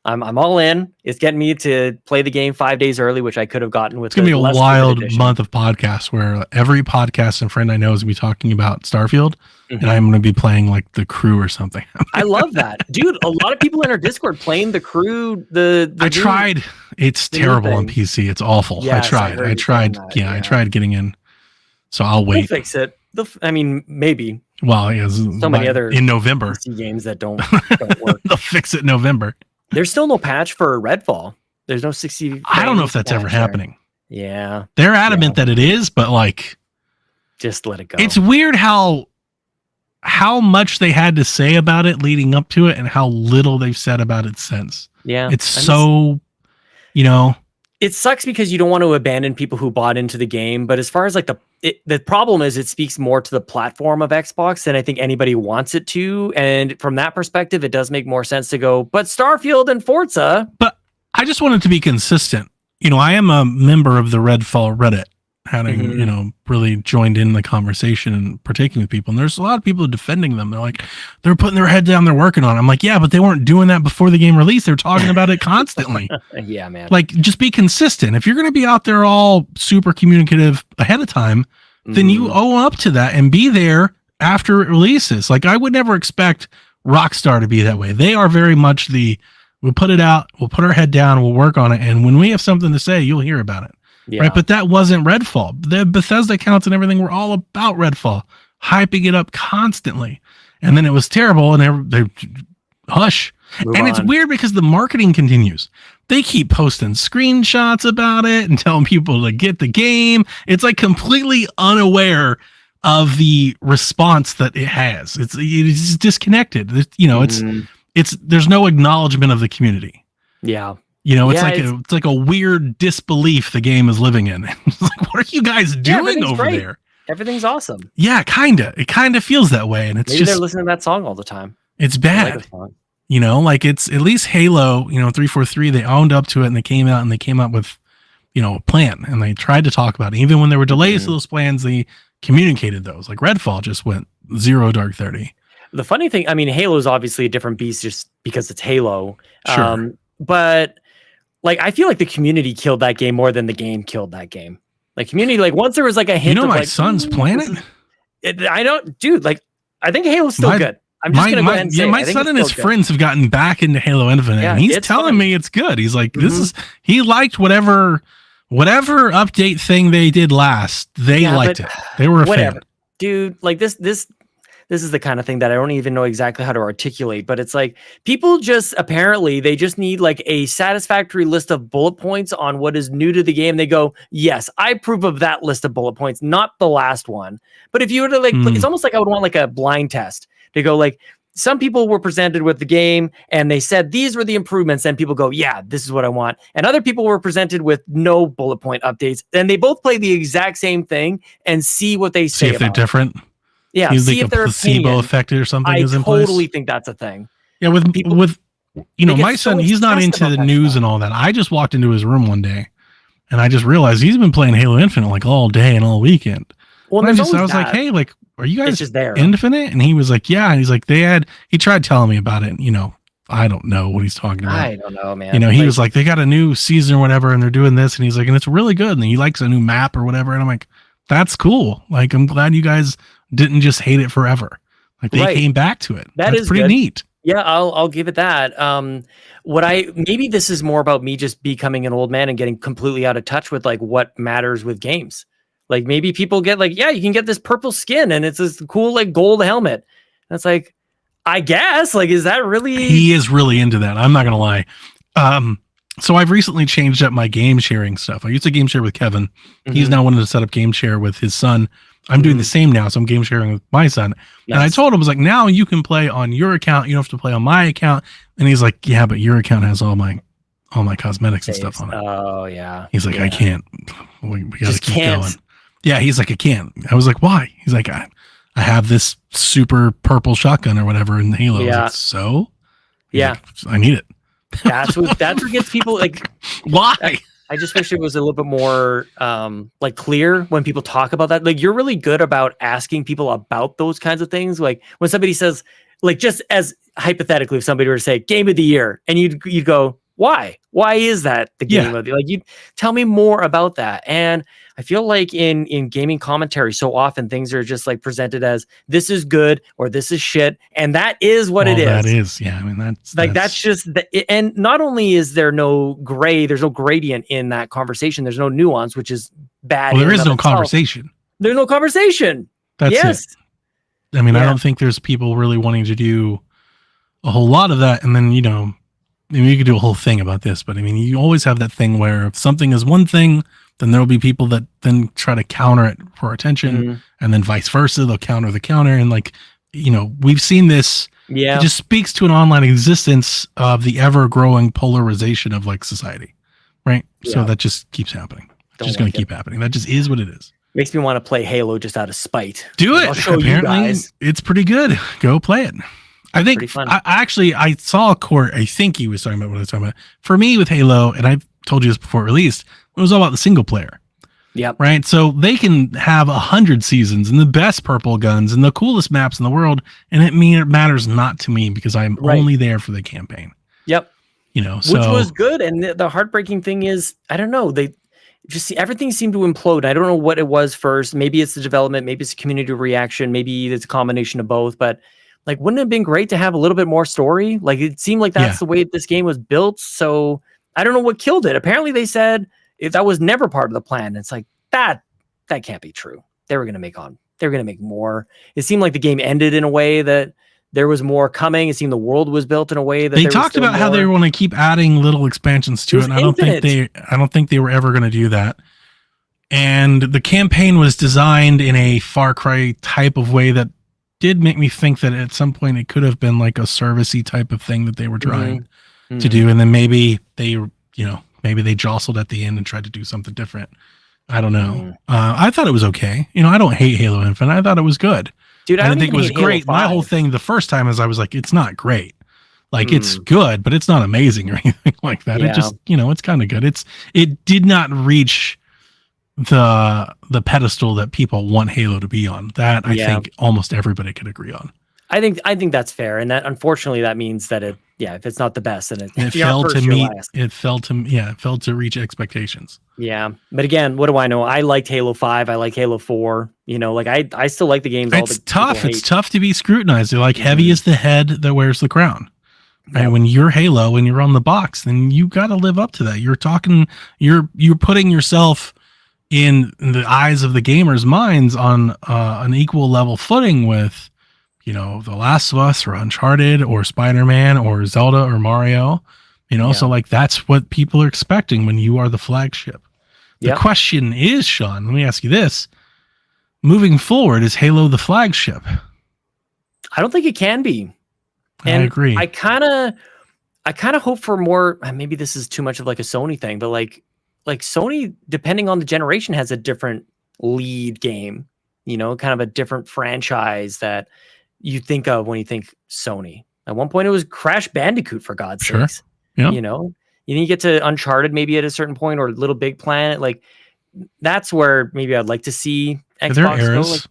I'm all in. It's getting me to play the game 5 days early, which I could have gotten with. It's gonna be a wild month of podcasts where every podcast and friend I know is gonna be talking about Starfield, and I'm gonna be playing like the Crew or something. I love that, dude. A lot of people in our Discord playing the Crew. I tried. It's terrible on PC. It's awful. Yes, I tried. I tried getting in. So I'll wait. We'll fix it. I mean, maybe. Well, yeah, so many other in November PC games that don't work. They'll fix it in November. There's still no patch for Redfall. There's no 60. I don't know if that's ever happening. Yeah. They're adamant that it is, but like, just let it go. It's weird how much they had to say about it leading up to it and how little they've said about it since. Yeah. It's it sucks because you don't want to abandon people who bought into the game. But as far as like the problem is, it speaks more to the platform of Xbox than I think anybody wants it to. And from that perspective, it does make more sense to go, but Starfield and Forza. But I just wanted to be consistent. I am a member of the Redfall Reddit, having, really joined in the conversation and partaking with people. And there's a lot of people defending them. They're like, they're putting their head down, they're working on it. I'm like, yeah, but they weren't doing that before the game released. They're talking about it constantly. Yeah, man. Like, just be consistent. If you're going to be out there all super communicative ahead of time, then you owe up to that and be there after it releases. Like, I would never expect Rockstar to be that way. They are very much we'll put it out, we'll put our head down, we'll work on it. And when we have something to say, you'll hear about it. Yeah. Right, but that wasn't Redfall. The Bethesda accounts and everything were all about Redfall, hyping it up constantly, and then it was terrible. And they hush. It's weird because the marketing continues. They keep posting screenshots about it and telling people to get the game. It's like completely unaware of the response that it has. It's disconnected. It's there's no acknowledgement of the community. Yeah. It's like a weird disbelief the game is living in. It's like, what are you guys doing over there? Everything's awesome. Yeah, kinda. It kinda feels that way, and it's maybe they're listening to that song all the time. It's bad. It's at least Halo. 343. They owned up to it, and they came out with, a plan, and they tried to talk about it. Even when there were delays to those plans, they communicated those. Like Redfall just went 0 Dark 30. The funny thing, I mean, Halo is obviously a different beast just because it's Halo. Sure. But like, I feel like the community killed that game more than the game killed that game. Like, community, like, once there was like a hint of my like, son's playing it. I don't, dude. Like, I think Halo's still good. I'm just gonna go ahead and say, my son and his friends have gotten back into Halo Infinite, and he's telling me it's good. He's like, he liked whatever update thing they did last. They liked it. They were a fan. Dude, like this is the kind of thing that I don't even know exactly how to articulate, but it's like people apparently they just need like a satisfactory list of bullet points on what is new to the game. They go, yes, I approve of that list of bullet points, not the last one. But if you were to it's almost like I would want like a blind test to go like, some people were presented with the game and they said, these were the improvements. And people go, yeah, this is what I want. And other people were presented with no bullet point updates. And they both play the exact same thing and see what they say. See if they're different. Yeah, you see if they're placebo effect or something is in place. I totally think that's a thing. Yeah, with my son, he's not into the news and all that. I just walked into his room one day, and I just realized he's been playing Halo Infinite like all day and all weekend. Well, I was like, hey, like, are you guys just there? Infinite? And he was like, yeah. And he's like, he tried telling me about it. I don't know what he's talking about. I don't know, man. He was like, they got a new season or whatever, and they're doing this, and he's like, and it's really good, and he likes a new map or whatever. And I'm like, that's cool. Like, I'm glad you guys didn't just hate it forever. Like, they came back to it. That's pretty neat. Yeah, I'll give it that. Maybe this is more about me just becoming an old man and getting completely out of touch with like what matters with games. Like, maybe people get like, yeah, you can get this purple skin and it's this cool like gold helmet. That's like, I guess, like, is that really? He is really into that. I'm not gonna lie. So I've recently changed up my game sharing stuff. I used to game share with Kevin. Mm-hmm. He's now wanted to set up game share with his son. I'm doing the same now, so I'm game sharing with my son. Nice. And I told him, I was like, now you can play on your account. You don't have to play on my account. And he's like, yeah, but your account has all my cosmetics and stuff on it. Oh yeah. He's like, I can't. We gotta keep going. Yeah, he's like, I can't. I was like, why? He's like, I have this super purple shotgun or whatever in Halo. Yeah. Like, so? Yeah. Like, I need it. That's what gets people like. Why? I just wish it was a little bit more like clear when people talk about that. Like, you're really good about asking people about those kinds of things. Like when somebody says, like, just as hypothetically, if somebody were to say game of the year, and you'd go, why? Why is that the game of the year? Like, you tell me more about that. And I feel like in gaming commentary, so often things are just like presented as this is good or this is shit, and that is what it is. That is, yeah. I mean, that's just and not only is there no gray, there's no gradient in that conversation. There's no nuance, which is bad. Well, there is no conversation. There's no conversation. That's it. I mean, I don't think there's people really wanting to do a whole lot of that, and then I mean, you could do a whole thing about this, but I mean, you always have that thing where if something is one thing, then there will be people that then try to counter it for attention, and then vice versa. They'll counter the counter. And like, we've seen this. Yeah. It just speaks to an online existence of the ever growing polarization of like society. Right. Yeah. So that just keeps happening. It's just going to keep happening. That just is what it is. Makes me want to play Halo just out of spite. Do it. I'll show you guys. It's pretty good. Go play it. I think I saw a court. I think he was talking about what I was talking about. For me with Halo, and I've told you this before it released, it was all about the single player. Yep. Right. So they can have 100 seasons and the best purple guns and the coolest maps in the world, and it matters not to me because I'm only there for the campaign. Yep. Which was good. And the heartbreaking thing is, I don't know, they just everything seemed to implode. I don't know what it was first. Maybe it's the development, maybe it's a community reaction, maybe it's a combination of both. But like, wouldn't it have been great to have a little bit more story? Like, it seemed like that's the way this game was built. So I don't know what killed it. Apparently they said that was never part of the plan. It's like, that can't be true. They were going to make more. It seemed like the game ended in a way that there was more coming. It seemed the world was built in a way that they talked about how they want to keep adding little expansions to it. And I don't think they were ever going to do that. And the campaign was designed in a Far Cry type of way that did make me think that at some point it could have been like a servicey type of thing that they were trying to do. And then maybe they jostled at the end and tried to do something different. I don't know. I thought it was okay. I don't hate Halo Infinite. I thought it was good. Dude, I didn't think it was great. My whole thing the first time is I was like, it's not great. Like it's good, but it's not amazing or anything like that. Yeah. It just, it's kind of good. It did not reach the pedestal that people want Halo to be on. That I think almost everybody could agree on. I think that's fair, and that unfortunately that means that if it's not the best, then it failed to reach expectations. Yeah, but again, what do I know? I liked Halo 5. I like Halo 4. I still like the games. It's tough. It's tough to be scrutinized. They're like heavy is the head that wears the crown. Right? Yeah. When you're Halo, when you're on the box, then you got to live up to that. You're putting yourself in the eyes of the gamers' minds on an equal level footing with, The Last of Us or Uncharted or Spider-Man or Zelda or Mario, so like that's what people are expecting when you are the flagship. The question is, Sean, let me ask you this. Moving forward, is Halo the flagship? I don't think it can be. And I agree. I kind of hope for more. Maybe this is too much of like a Sony thing, but like Sony, depending on the generation, has a different lead game, kind of a different franchise that you think of when you think Sony. At one point it was Crash Bandicoot, for God's sakes. Yeah. You get to Uncharted maybe at a certain point, or Little Big Planet. Like that's where maybe I'd like to see Xbox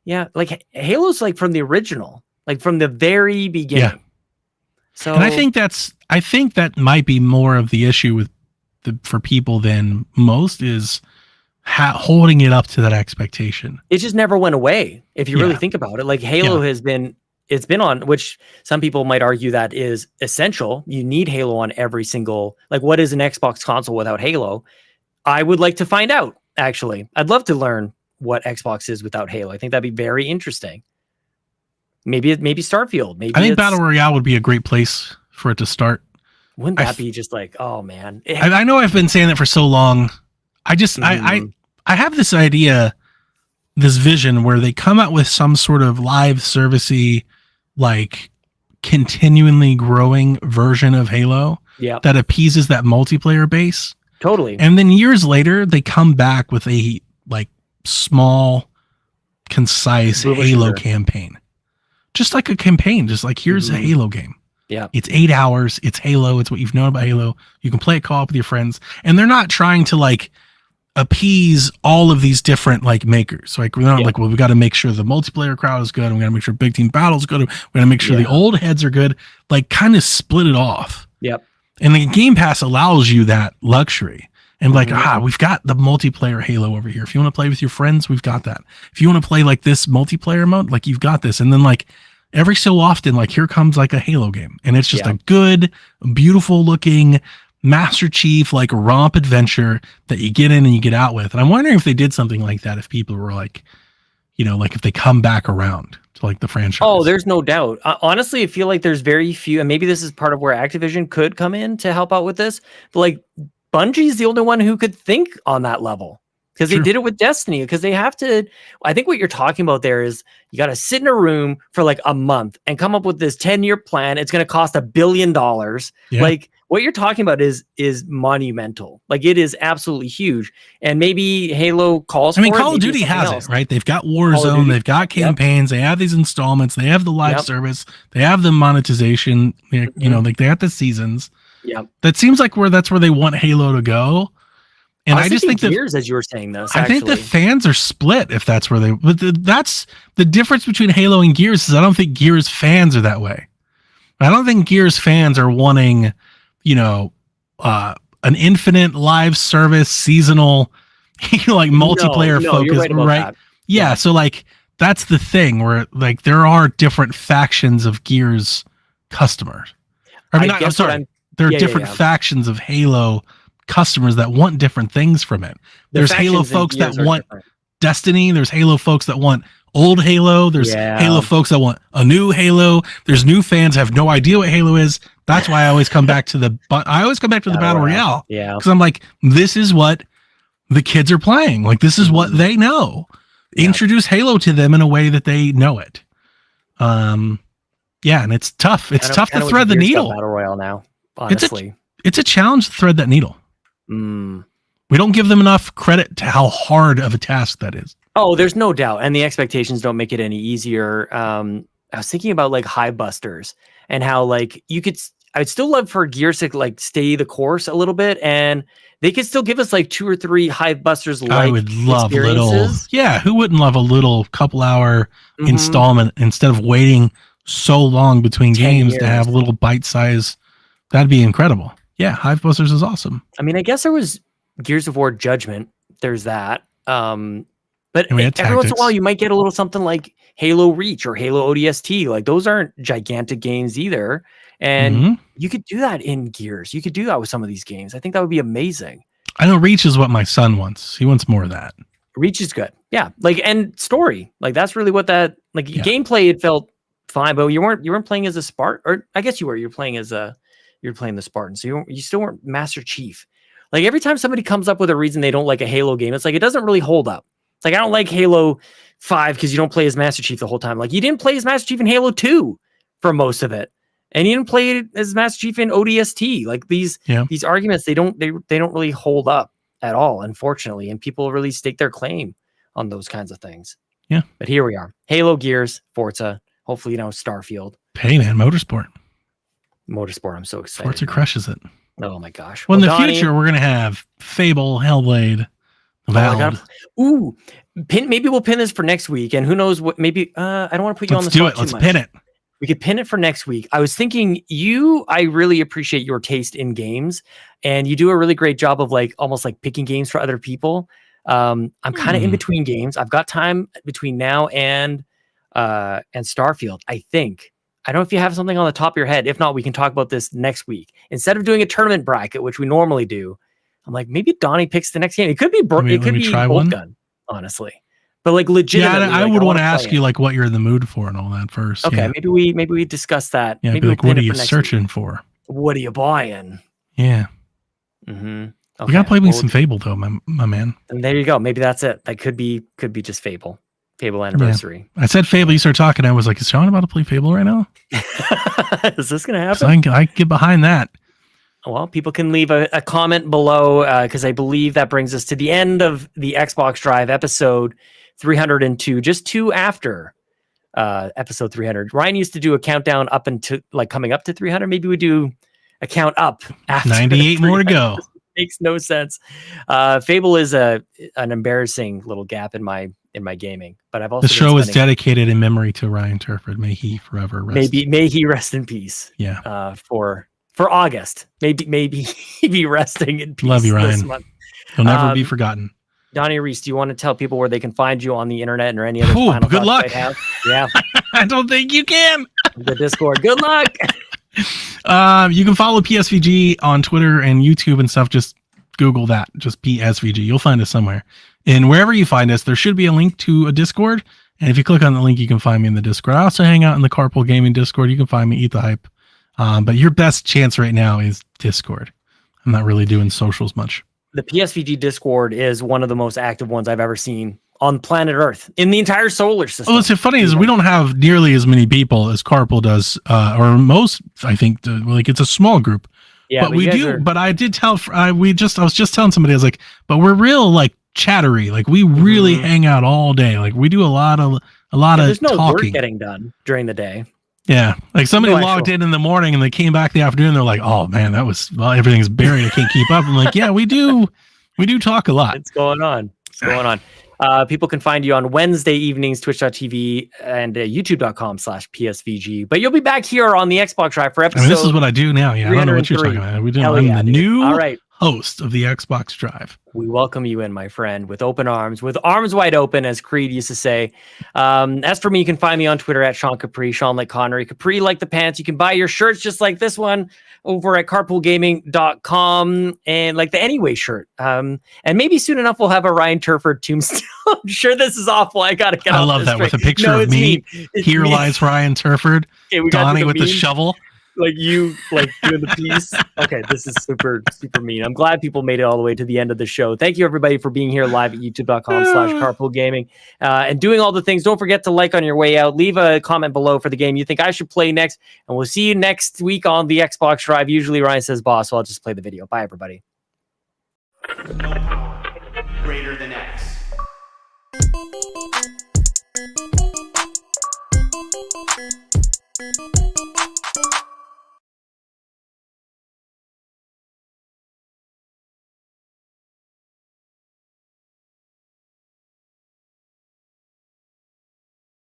go. Like Halo's like from the original, like from the very beginning. Yeah. So, and I think that might be more of the issue for people than most is holding it up to that expectation. It just never went away. If you really think about it, like Halo has been on, which some people might argue that is essential. You need Halo on every single, like what is an Xbox console without Halo? I would like to find out, actually. I'd love to learn what Xbox is without Halo. I think that'd be very interesting. Maybe Starfield. Maybe I think Battle Royale would be a great place for it to start. Wouldn't that be just like, oh man? I know I've been saying that for so long. I have this idea, this vision where they come out with some sort of live servicey, like continually growing version of Halo that appeases that multiplayer base. Totally. And then years later, they come back with a like small, concise Halo campaign. Just like a campaign, just like here's a Halo game. Yeah. It's 8 hours. It's Halo. It's what you've known about Halo. You can play it co-op with your friends. And they're not trying to like appease all of these different like makers. So like, we're not like, well, we got to make sure the multiplayer crowd is good. And we got to make sure big team battle is good. We got to make sure the old heads are good. Like kind of split it off. Yep. And the Game Pass allows you that luxury. And like, we've got the multiplayer Halo over here. If you want to play with your friends, we've got that. If you want to play like this multiplayer mode, like you've got this. And then like every so often, like here comes like a Halo game. And it's just a good, beautiful looking Master Chief, like romp adventure that you get in and you get out with. And I'm wondering if they did something like that, if people were like, you know, like if they come back around to like the franchise. Oh, there's no doubt. Honestly, I feel like there's very few, and maybe this is part of where Activision could come in to help out with this. But like Bungie's the only one who could think on that level, because they did it with Destiny. Because they have to, I think what you're talking about there is you got to sit in a room for like a month and come up with this 10-year plan. It's going to cost $1 billion. Yeah. Like what you're talking about is monumental. Like it is absolutely huge. And maybe Halo calls. I mean, Call of Duty has it, right? They've got Warzone, they've got campaigns, they have these installments, they have the live service, they have the monetization. You know, like they have the seasons. Yeah, that seems like that's where they want Halo to go. And I just think that Gears, as you were saying this, I think the fans are split if that's where they. But that's the difference between Halo and Gears. Is I don't think Gears fans are that way. I don't think Gears fans are wanting, you know, an infinite live service seasonal, like multiplayer focus, right? Yeah, so like that's the thing where like there are different factions of Gears customers. I mean, I'm sorry. There are different factions of Halo customers that want different things from it. There's Halo folks that want Destiny. There's Halo folks that want old Halo. There's Halo folks that want a new Halo. There's new fans have no idea what Halo is. That's why I always come back to the Battle Royale. Yeah. Because I'm like, this is what the kids are playing. Like, this is what they know. Introduce Halo to them in a way that they know it. Yeah, and it's tough. It's tough to thread the needle. Battle Royale now. Honestly, it's a challenge to thread that needle. We don't give them enough credit to how hard of a task that is. Oh, there's no doubt, and the expectations don't make it any easier. I was thinking about like Hive Busters and how like I'd still love for Gears to like stay the course a little bit, and they could still give us like 2 or 3 Hive Busters. I would love little, who wouldn't love a little couple hour installment instead of waiting so long between games to have a little bite size. That'd be incredible. Yeah, Hive Busters is awesome. I mean, I guess there was Gears of War Judgment. There's that. But every once in a while, you might get a little something like Halo Reach or Halo ODST. Like those aren't gigantic games either. And you could do that in Gears. You could do that with some of these games. I think that would be amazing. I know Reach is what my son wants. He wants more of that. Reach is good. Yeah. Like, and story. Like that's really what that, like gameplay, it felt fine, but you weren't playing as a Spartan, or I guess you were. You're playing the Spartan, so you still weren't Master Chief. Like every time somebody comes up with a reason they don't like a Halo game, it's like it doesn't really hold up. It's like I don't like Halo 5 because you don't play as Master Chief the whole time. Like you didn't play as Master Chief in Halo 2 for most of it, and you didn't play as Master Chief in ODST. Like these arguments, they don't really hold up at all, unfortunately, and people really stake their claim on those kinds of things. Yeah, but here we are: Halo, Gears, Forza. Hopefully, Starfield. Hey man, Motorsport, I'm so excited. Forza crushes it. Oh my gosh! Well, in the future, we're gonna have Fable, Hellblade, Valve. Maybe we'll pin this for next week, and who knows what? Maybe I don't want to put you on the spot. Let's pin it. We could pin it for next week. I was thinking I really appreciate your taste in games, and you do a really great job of like almost like picking games for other people. I'm kind of in between games. I've got time between now and Starfield, I think. I don't know if you have something on the top of your head. If not, we can talk about this next week. Instead of doing a tournament bracket, which we normally do, I'm like, maybe Donnie picks the next game. It could be Bolt Gun, honestly. But like legitimately. Yeah, I would want to ask you like what you're in the mood for and all that first. Okay, maybe we discuss that. Yeah, maybe like, what are you searching for? What are you buying? Yeah. Okay. You gotta play me some Fable though, my man. And there you go. Maybe that's it. That could be just Fable. Fable Anniversary. Yeah. I said Fable, you started talking, I was like, is Sean about to play Fable right now? Is this going to happen? So I can get behind that. Well, people can leave a comment below because I believe that brings us to the end of the Xbox Drive episode 302, just 2 after episode 300. Ryan used to do a countdown up into like coming up to 300. Maybe we do a count up after 98 more to go. Makes no sense. Fable is an embarrassing little gap in my gaming, but I've also the show is dedicated in memory to Ryan Turford. May he forever rest. May he rest in peace. Yeah. For August, maybe he be resting in peace. Love you, Ryan. This month. He'll never be forgotten. Donnie, Reece, do you want to tell people where they can find you on the internet or any other final good luck. they have? Yeah. I don't think you can. The Discord. Good luck. You can follow PSVG on Twitter and YouTube and stuff. Just Google that. Just PSVG. You'll find us somewhere. And wherever you find us, there should be a link to a Discord. And if you click on the link, you can find me in the Discord. I also hang out in the Carpool Gaming Discord. You can find me, Eat the Hype. But your best chance right now is Discord. I'm not really doing socials much. The PSVG Discord is one of the most active ones I've ever seen on planet Earth in the entire solar system. What's funny is we don't have nearly as many people as Carpool does, or most. I think like it's a small group. Yeah, but we do. But I did tell. I was just telling somebody. I was like, but we're real like chattery. Like we really hang out all day. Like we do a lot of there's no talking. Work getting done during the day. Yeah, like somebody logged in the morning and they came back the afternoon. They're like, "Oh man, everything's buried. I can't keep up." I'm like, "Yeah, we do talk a lot. It's going on. People can find you on Wednesday evenings, twitch.tv and youtube.com/PSVG. But you'll be back here on the Xbox Drive for episode. This is what I do now. Yeah, I don't know what you're talking about. I'm the new host of the Xbox Drive. We welcome you in, my friend, with open arms, with arms wide open, as Creed used to say. As for me, you can find me on Twitter at Sean Capri, Sean like Connery, Capri like the pants. You can buy your shirts just like this one over at carpoolgaming.com and like the Anyway shirt. And maybe soon enough, we'll have a Ryan Turford tombstone. I'm sure this is awful. I love that straight. With a picture of me. Here lies Ryan Turford. Okay, Donnie with the shovel. Like you like doing the piece. Okay, this is super mean. I'm glad people made it all the way to the end of the show. Thank you everybody for being here live at youtube.com/carpoolgaming and doing all the things. Don't forget to like on your way out. Leave a comment below for the game you think I should play next, and we'll see you next week on the Xbox Drive. Usually Ryan says boss, so I'll just play the video. Bye everybody. No power greater than X.